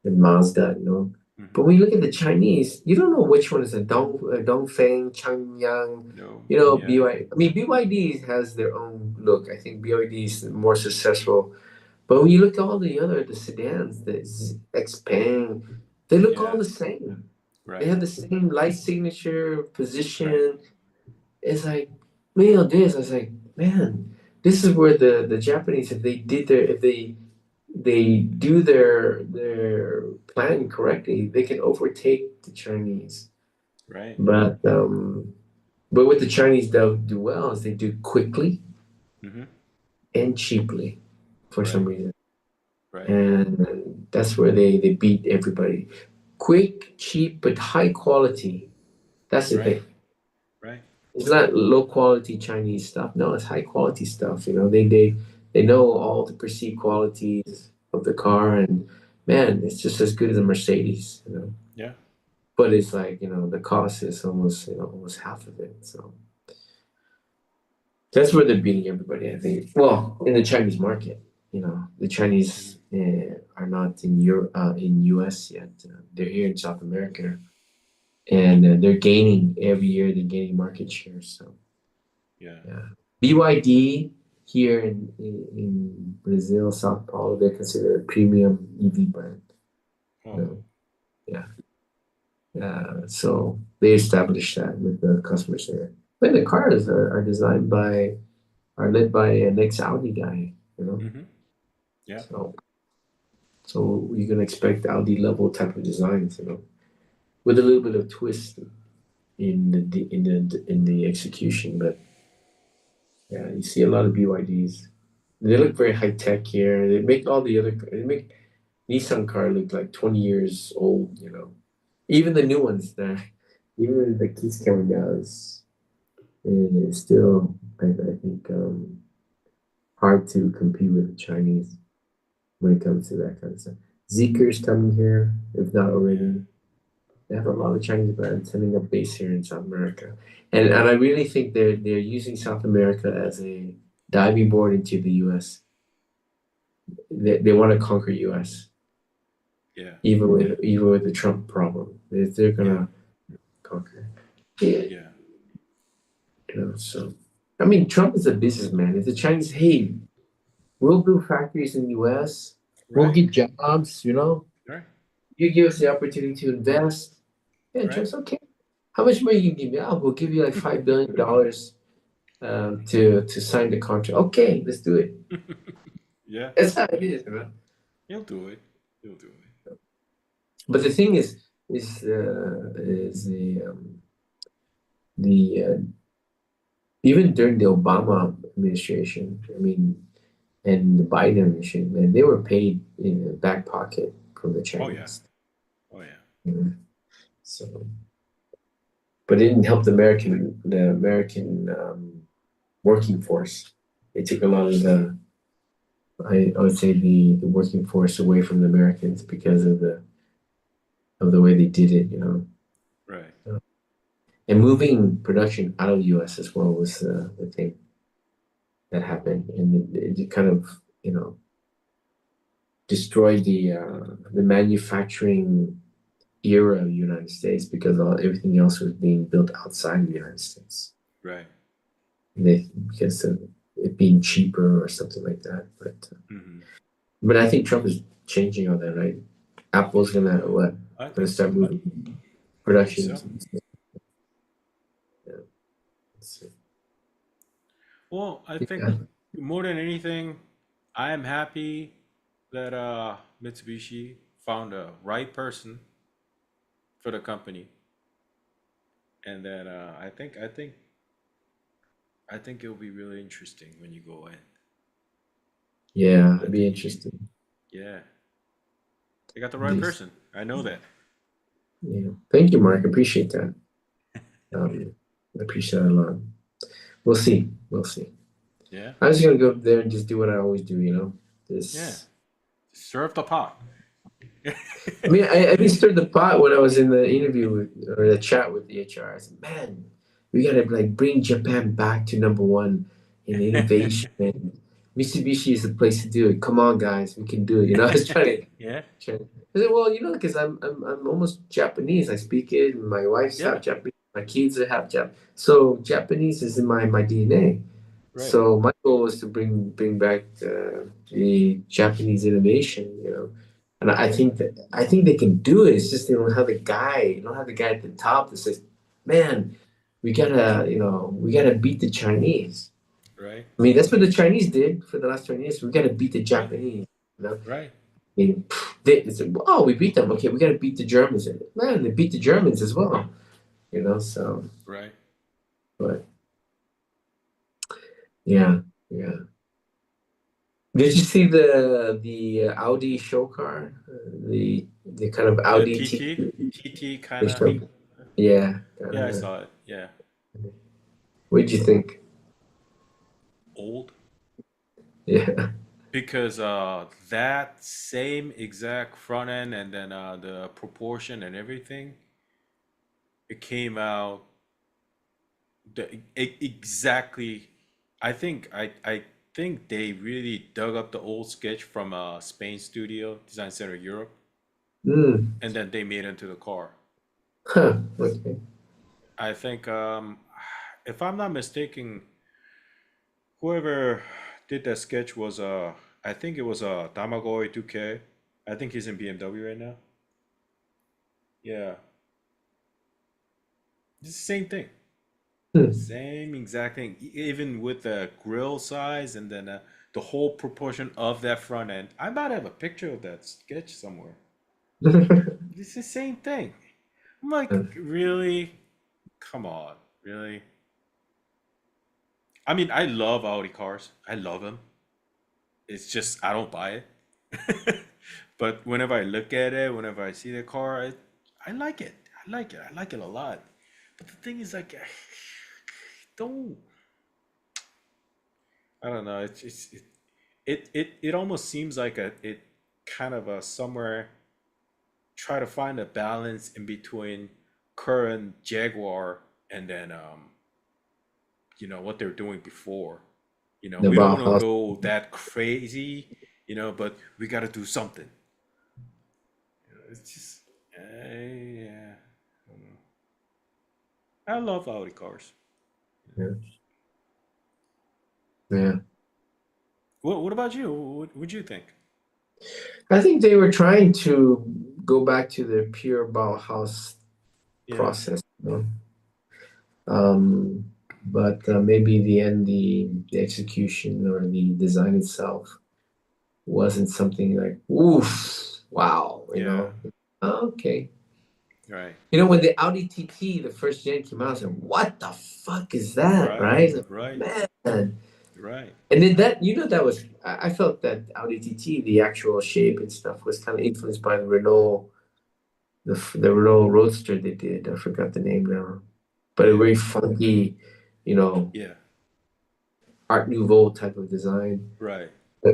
and Mazda, you know. But Hmm. when you look at the Chinese, you don't know which one is a Dongfeng, Changyang, No. you know, Yeah. BY. I mean, BYD has their own look. I think BYD is more successful. But when you look at all the sedans, the Xpeng, they look all Yeah. the same. They Right. have the same light signature, Right. position. It's like, man, this. I was like, man, this is where the Japanese, if they did their, if they do their planning correctly, they can overtake the Chinese. Right. But but what the Chinese do well is they do quickly Hmm. and cheaply for some Right. reason. Right. And that's where they beat everybody. Quick, cheap, but high quality. That's the Right. thing. Right. It's not low quality Chinese stuff. No, it's high quality stuff. You know, they know all the perceived qualities of the car, and man, it's just as good as a Mercedes. You know, Yeah. but it's like the cost is almost almost half of it. So that's where they're beating everybody. I think. Well, in the Chinese market, the Hmm. Chinese are not in in US yet. They're here in South America, and they're gaining every year. They're gaining market share. So. Yeah. Yeah. BYD here in Brazil, Sao Paulo, they're considered a premium EV brand. You Oh. know? Yeah. So they established that with the customers there. But the cars are designed are led by an ex-Audi guy, you know. Hmm. Yeah. So so you can expect Audi level type of designs, with a little bit of twist in the execution. But yeah, you see a lot of BYDs. They look very high tech here. They make Nissan car look like 20 years old, you know. Even the new ones there, even the keys coming out is still, I think, hard to compete with the Chinese when it comes to that kind of stuff. Zeekr's coming here, if not Yeah. already. They have a lot of Chinese brands setting up base here in South America. And I really think they're using South America as a diving board into the US. They want to conquer US, Yeah. even with the Trump problem. They're Yeah. gonna conquer. Yeah, Yeah. so I mean Trump is a businessman. If the Chinese, hey, we'll build factories in the US, we'll Right. get jobs, Right. you give us the opportunity to invest. Yeah, Right. Trump's okay. How much money you give me? Oh, we'll give you like $5 billion to sign the contract. Okay, let's do it. Yeah. That's how it is. He'll do it. He'll do it. But the thing is the even during the Obama administration, I mean, and the Biden administration, man, they were paid in the back pocket from the Oh yeah. Chinese. Oh yeah. You know? So, but it didn't help the American working force. They took a lot of I would say the working force away from the Americans because of the way they did it. Right. So, and moving production out of the U.S. as well was the thing that happened, and it kind of destroyed the manufacturing era of the United States because everything else was being built outside of the United States. Right. Because of it being cheaper or something like that. Hmm. But I think Trump is changing all that, right? Apple's gonna what? I Gonna think start so. moving I think production. so. Yeah. So, Well, I think yeah. more than anything, I am happy that Mitsubishi found the right person for the company, and that I think it'll be really interesting when you go in. Yeah, I it'd be think you, interesting. yeah, they got the right This, person. I know that. yeah. Thank you, Mark. Appreciate that. I appreciate it a lot. We'll see. We'll see. Yeah, I'm just gonna go up there and just do what I always do. yeah. Just Serve the pot. I mean, I even stirred the pot when I was in the interview or the chat with the HR. I said, "Man, we gotta like bring Japan back to number one in innovation. Mitsubishi is the place to do it. Come on, guys, we can do it. I was Yeah, I said, well, because I'm almost Japanese. I speak it. My wife's yeah, half Japanese. My kids are half Japanese. So Japanese is in my DNA. right, So my goal is to bring back the Japanese innovation. And I think they can do it. It's just they don't have the guy. You don't have the guy at the top that says, "Man, we gotta beat the Chinese." right, I mean, that's what the Chinese did for the last 20 years. We gotta beat the right, Japanese. You know, right, I mean, they said, "Oh, we beat them. Okay, we gotta beat the Germans." And, man, they beat the right, Germans as well. So right. but yeah, yeah. Did you see the Audi show car? The kind of The Audi TT the kind of. show? Yeah. Yeah, I saw it. Yeah, What'd you think? old Yeah. because that same exact front end and then the proportion and everything, it came out exactly. I think they really dug up the old sketch from Spain Studio Design Center Europe, Mm. and then they made it into the car. Huh. Okay. I think, if I'm not mistaken, whoever did that sketch was I think it was Tamagoi 2K. I think he's in BMW right now. Yeah, it's the same thing, Hmm. same exact thing. Even with the grill size and then the whole proportion of that front end. I might have a picture of that sketch somewhere. It's the same thing. I'm like, really? Come on, really? I mean, I love Audi cars. I love them. It's just I don't buy it. But whenever I look at it, whenever I see the car, I like it. I like it. I like it a lot. But the thing is, like, don't. I don't know. It almost seems like it kind of a somewhere try to find a balance in between current Jaguar and then what they're doing before. The We don't want to Bauhaus. go that crazy, but we got to do something. It's just, yeah. I don't know. I love Audi cars. Yeah. Yeah. What about you? What would you think? I think they were trying to go back to the pure Bauhaus Yeah, process. Um, but maybe the end, the execution or the design itself wasn't something like, oof, wow, yeah, Okay. right, When the Audi TT, the first gen came out, I said, what the fuck is that, right, right? Like, right, man. right, And then that was, I felt that Audi TT, the actual shape and stuff was kind of influenced by the Renault, the Renault Roadster they did. I forgot the name now. But a yeah, very funky, you know, yeah, Art Nouveau type of design. right,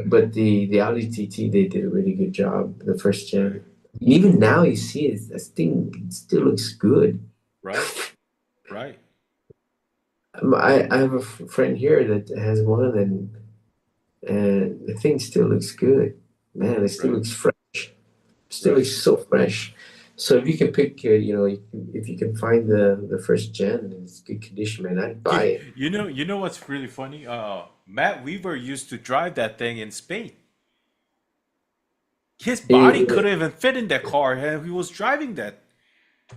But the Audi TT, they did a really good job, the first right, gen. Even now, you see it, this thing still looks good. right, right, I have a friend here that has one, and the thing still looks good. Man, it still right, looks fresh. Still right. looks so fresh. So if you can pick, if you can find the first gen and it's good condition, man, I'd buy it. You know what's really funny? Matt Weaver used to drive that thing in Spain. His body It- couldn't even fit in that car, and he was driving that.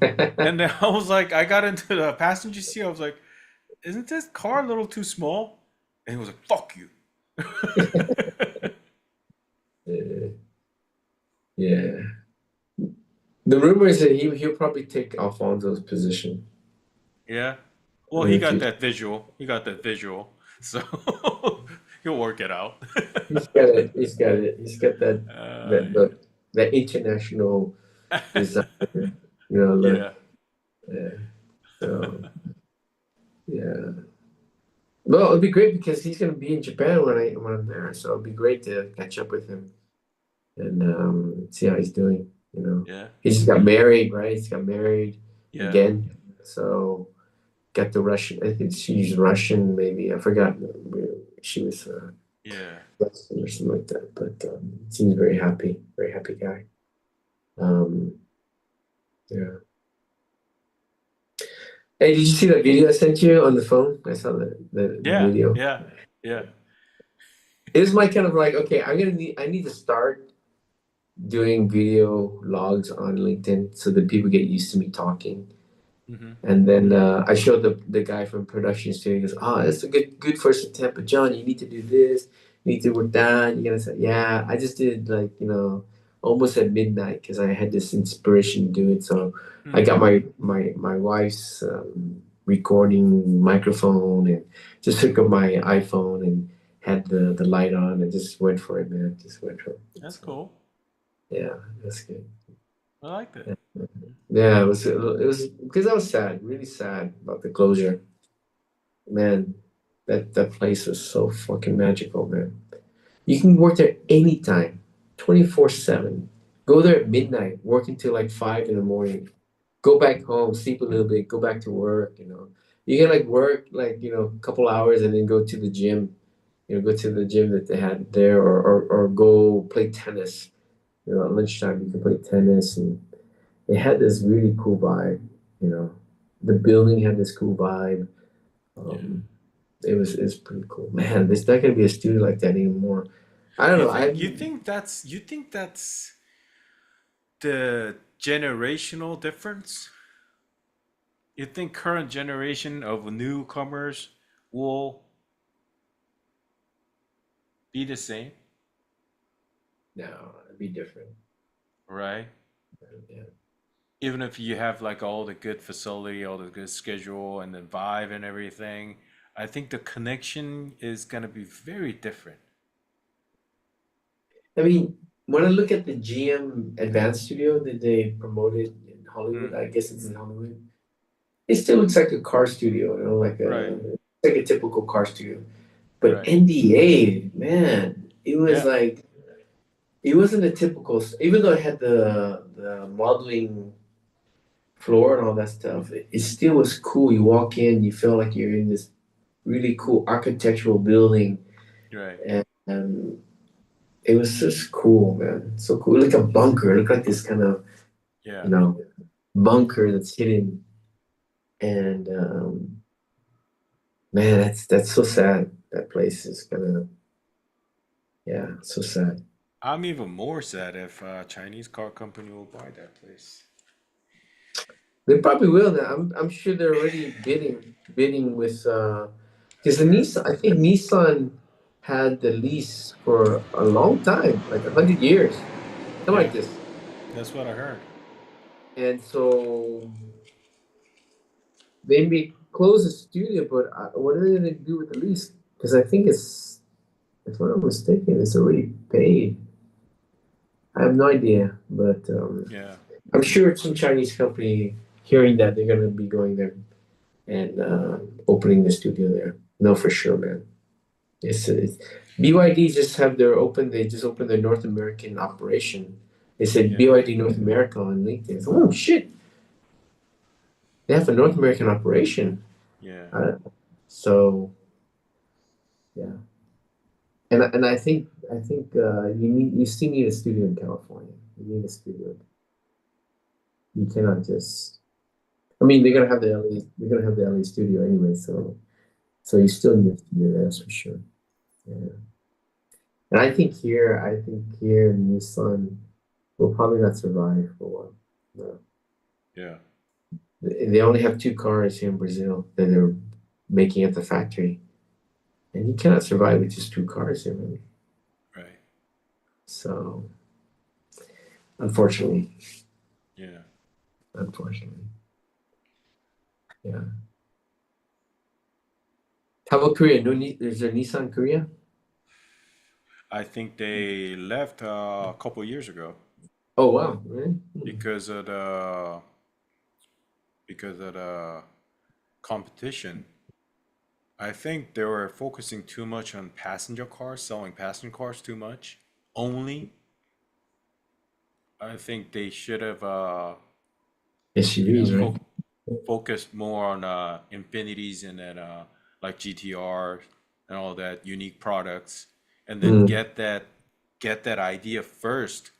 And then I was like, I got into the passenger seat. I was like, isn't this car a little too small? And he was like, fuck you. Uh, yeah. The rumor is that he'll probably take Alfonso's position Yeah. Well, in he the got future. that visual. He got that visual. So he'll work it out. He's got it. He's got it. He's got that Yeah. look, that international design, look. Yeah. Yeah. So yeah. Well, it'd be great because he's gonna be in Japan when I'm there. So it'd be great to catch up with him and see how he's doing. Yeah. He just got married, right? He's got married Yeah. again. So got the Russian. I think she's Russian, maybe. I forgot where she was. Yeah. or something like that. But seems very happy guy. Um, yeah. Hey, did you see that video I sent you on the phone? I saw the Yeah. video. Yeah. Yeah. It was my kind of like, okay, I need to start doing video logs on LinkedIn so that people get used to me talking. Hmm. And then I showed the guy from production studio. He goes, "Oh, that's a good first attempt, but John, you need to do this. You need to work that. You gotta say, yeah." I just did like almost at midnight because I had this inspiration to do it. So I Hmm. got my wife's recording microphone and just took up my iPhone and had the light on and just went for it, man. Just went for it. That's So cool. yeah, that's good. I like that. Yeah, it was because I was sad, really sad about the closure. Man, that place was so fucking magical, man. You can work there anytime, 24/7. Go there at midnight, work until like 5 in the morning. Go back home, sleep a little bit, go back to work. You can like work like, a couple hours and then go to the gym. Go to the gym that they had there or go play tennis. At lunchtime you can play tennis and it had this really cool vibe, you know. The building had this cool vibe. Yeah. Um, it's pretty cool. Man, there's not gonna be a studio like that anymore. I don't You know. think I you think that's you think that's the generational difference? You think current generation of newcomers will be the same, No, it'd be different. right? Yeah. Even if you have like all the good facility, all the good schedule and the vibe and everything, I think the connection is gonna be very different. I mean, when I look at the GM Advanced Studio that they promoted in Hollywood, Hmm. I guess it's in Hollywood. It still looks like a car studio, Right, like a typical car studio. But right. NDA, man, it was Yeah, like it wasn't a typical. Even though it had the modeling floor and all that stuff, it still was cool. You walk in, you feel like you're in this really cool architectural building, right. and it was just cool, man. So cool, like a bunker. It looked like this kind of Yeah. you know bunker that's hidden. And man, that's so sad. That place is gonna, yeah, so sad. I'm even more sad if a Chinese car company will buy that place. They probably will now. I'm sure they're already bidding with because the Nissan. I think Nissan had the lease for a long time, like 100 years, something Yeah, like this. that's what I heard. And so they may close the studio, but what are they going to do with the lease? Because I think if I'm not mistaken, it's already paid. I have no idea, but Yeah. I'm sure some Chinese company hearing that they're going to be going there and opening the studio there. No, for sure, man. It's BYD just have their open. They just opened their North American operation. They said Yeah. BYD North America on LinkedIn. So, oh shit, they have a North American operation. Yeah. So yeah, and I think you still need a studio in California. You need a studio. You cannot just. I mean, They're gonna have the LA studio anyway. So you still need a studio there, that's for sure. Yeah. And I think here Nissan will probably not survive for a while. No. Yeah. They only have two cars here in Brazil that they're making at the factory. And you cannot survive with just two cars here, man. Right. So unfortunately, Yeah. unfortunately. Yeah. How about Korea? No, is there Nissan Korea? I think they left a couple years ago Oh wow, really? Hmm. because of the competition. I think they were focusing too much on passenger cars, selling passenger cars too much. Only, I think they should have, SUVs, right? focused more on Infinities and then like GTR and all that unique products. and then Mm. get that idea first,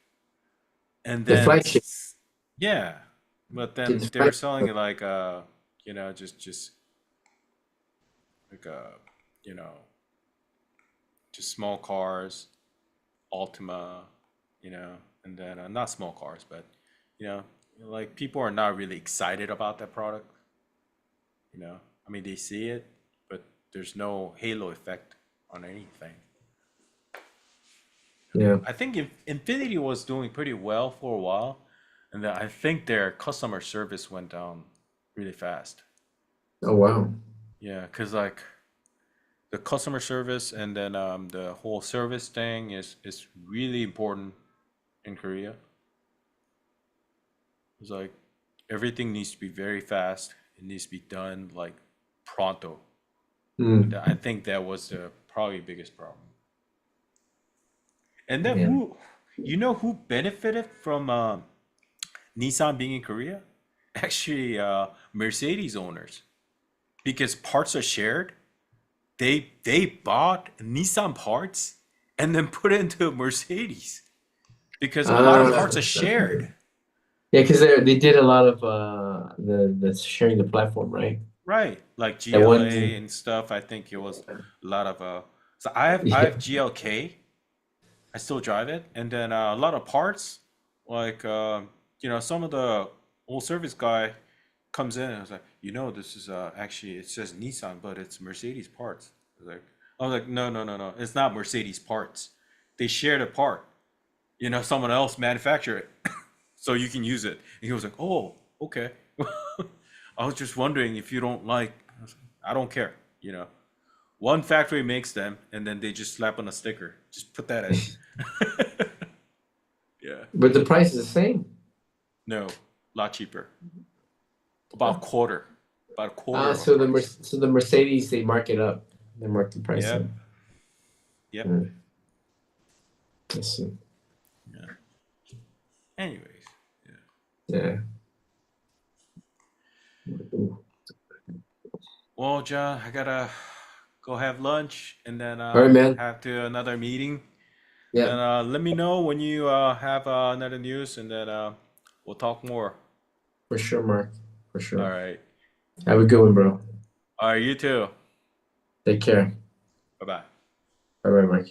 and The then flagship. yeah, but Get then the they were selling flagship. it like just like you know just small cars, Altima, and then not small cars, but you know, like people are not really excited about that product. I mean they see it, but there's no halo effect on anything. Yeah. I think Infinity was doing pretty well for a while, and then I think their customer service went down really fast. Oh wow. Yeah, because like the customer service and then the whole service thing is really important in Korea. It's like everything needs to be very fast. It needs to be done like pronto. And Mm. I think that was the probably biggest problem. And then Yeah. who benefited from Nissan being in Korea? Actually, Mercedes owners, because parts are shared. They bought Nissan parts and then put it into Mercedes because a lot of Uh, parts are shared. yeah, because they did a lot of the sharing the platform, right? Right, like That GLA one. and stuff. I think it was a lot of So I Yeah. have GLK. I still drive it, and then a lot of parts, like some of the old service guy comes in and was like, this is actually it says Nissan, but it's Mercedes parts. I was like, no, no, no, no, it's not Mercedes parts. They share the part. Someone else manufacture it, so you can use it. And he was like, oh, okay. I was just wondering if you don't like. I don't care. You know, One factory makes them, and then they just slap on a sticker. Just put that in. Yeah. But the price is the same. No, a lot cheaper. About quarter. About a quarter Ah, of a price. so the Mercedes they mark it up. They mark the price up. Yep. Yep. Mm, I see. Yeah. Anyways. Yeah. Yeah. Well, John, I gotta go have lunch and then All right, man. have to another meeting. Yeah, Then let me know when you have another news, and then we'll talk more. for sure, Mark. For All sure. right. Have a good one, bro. All right. You too. Take care. Bye bye. Bye bye, Mark.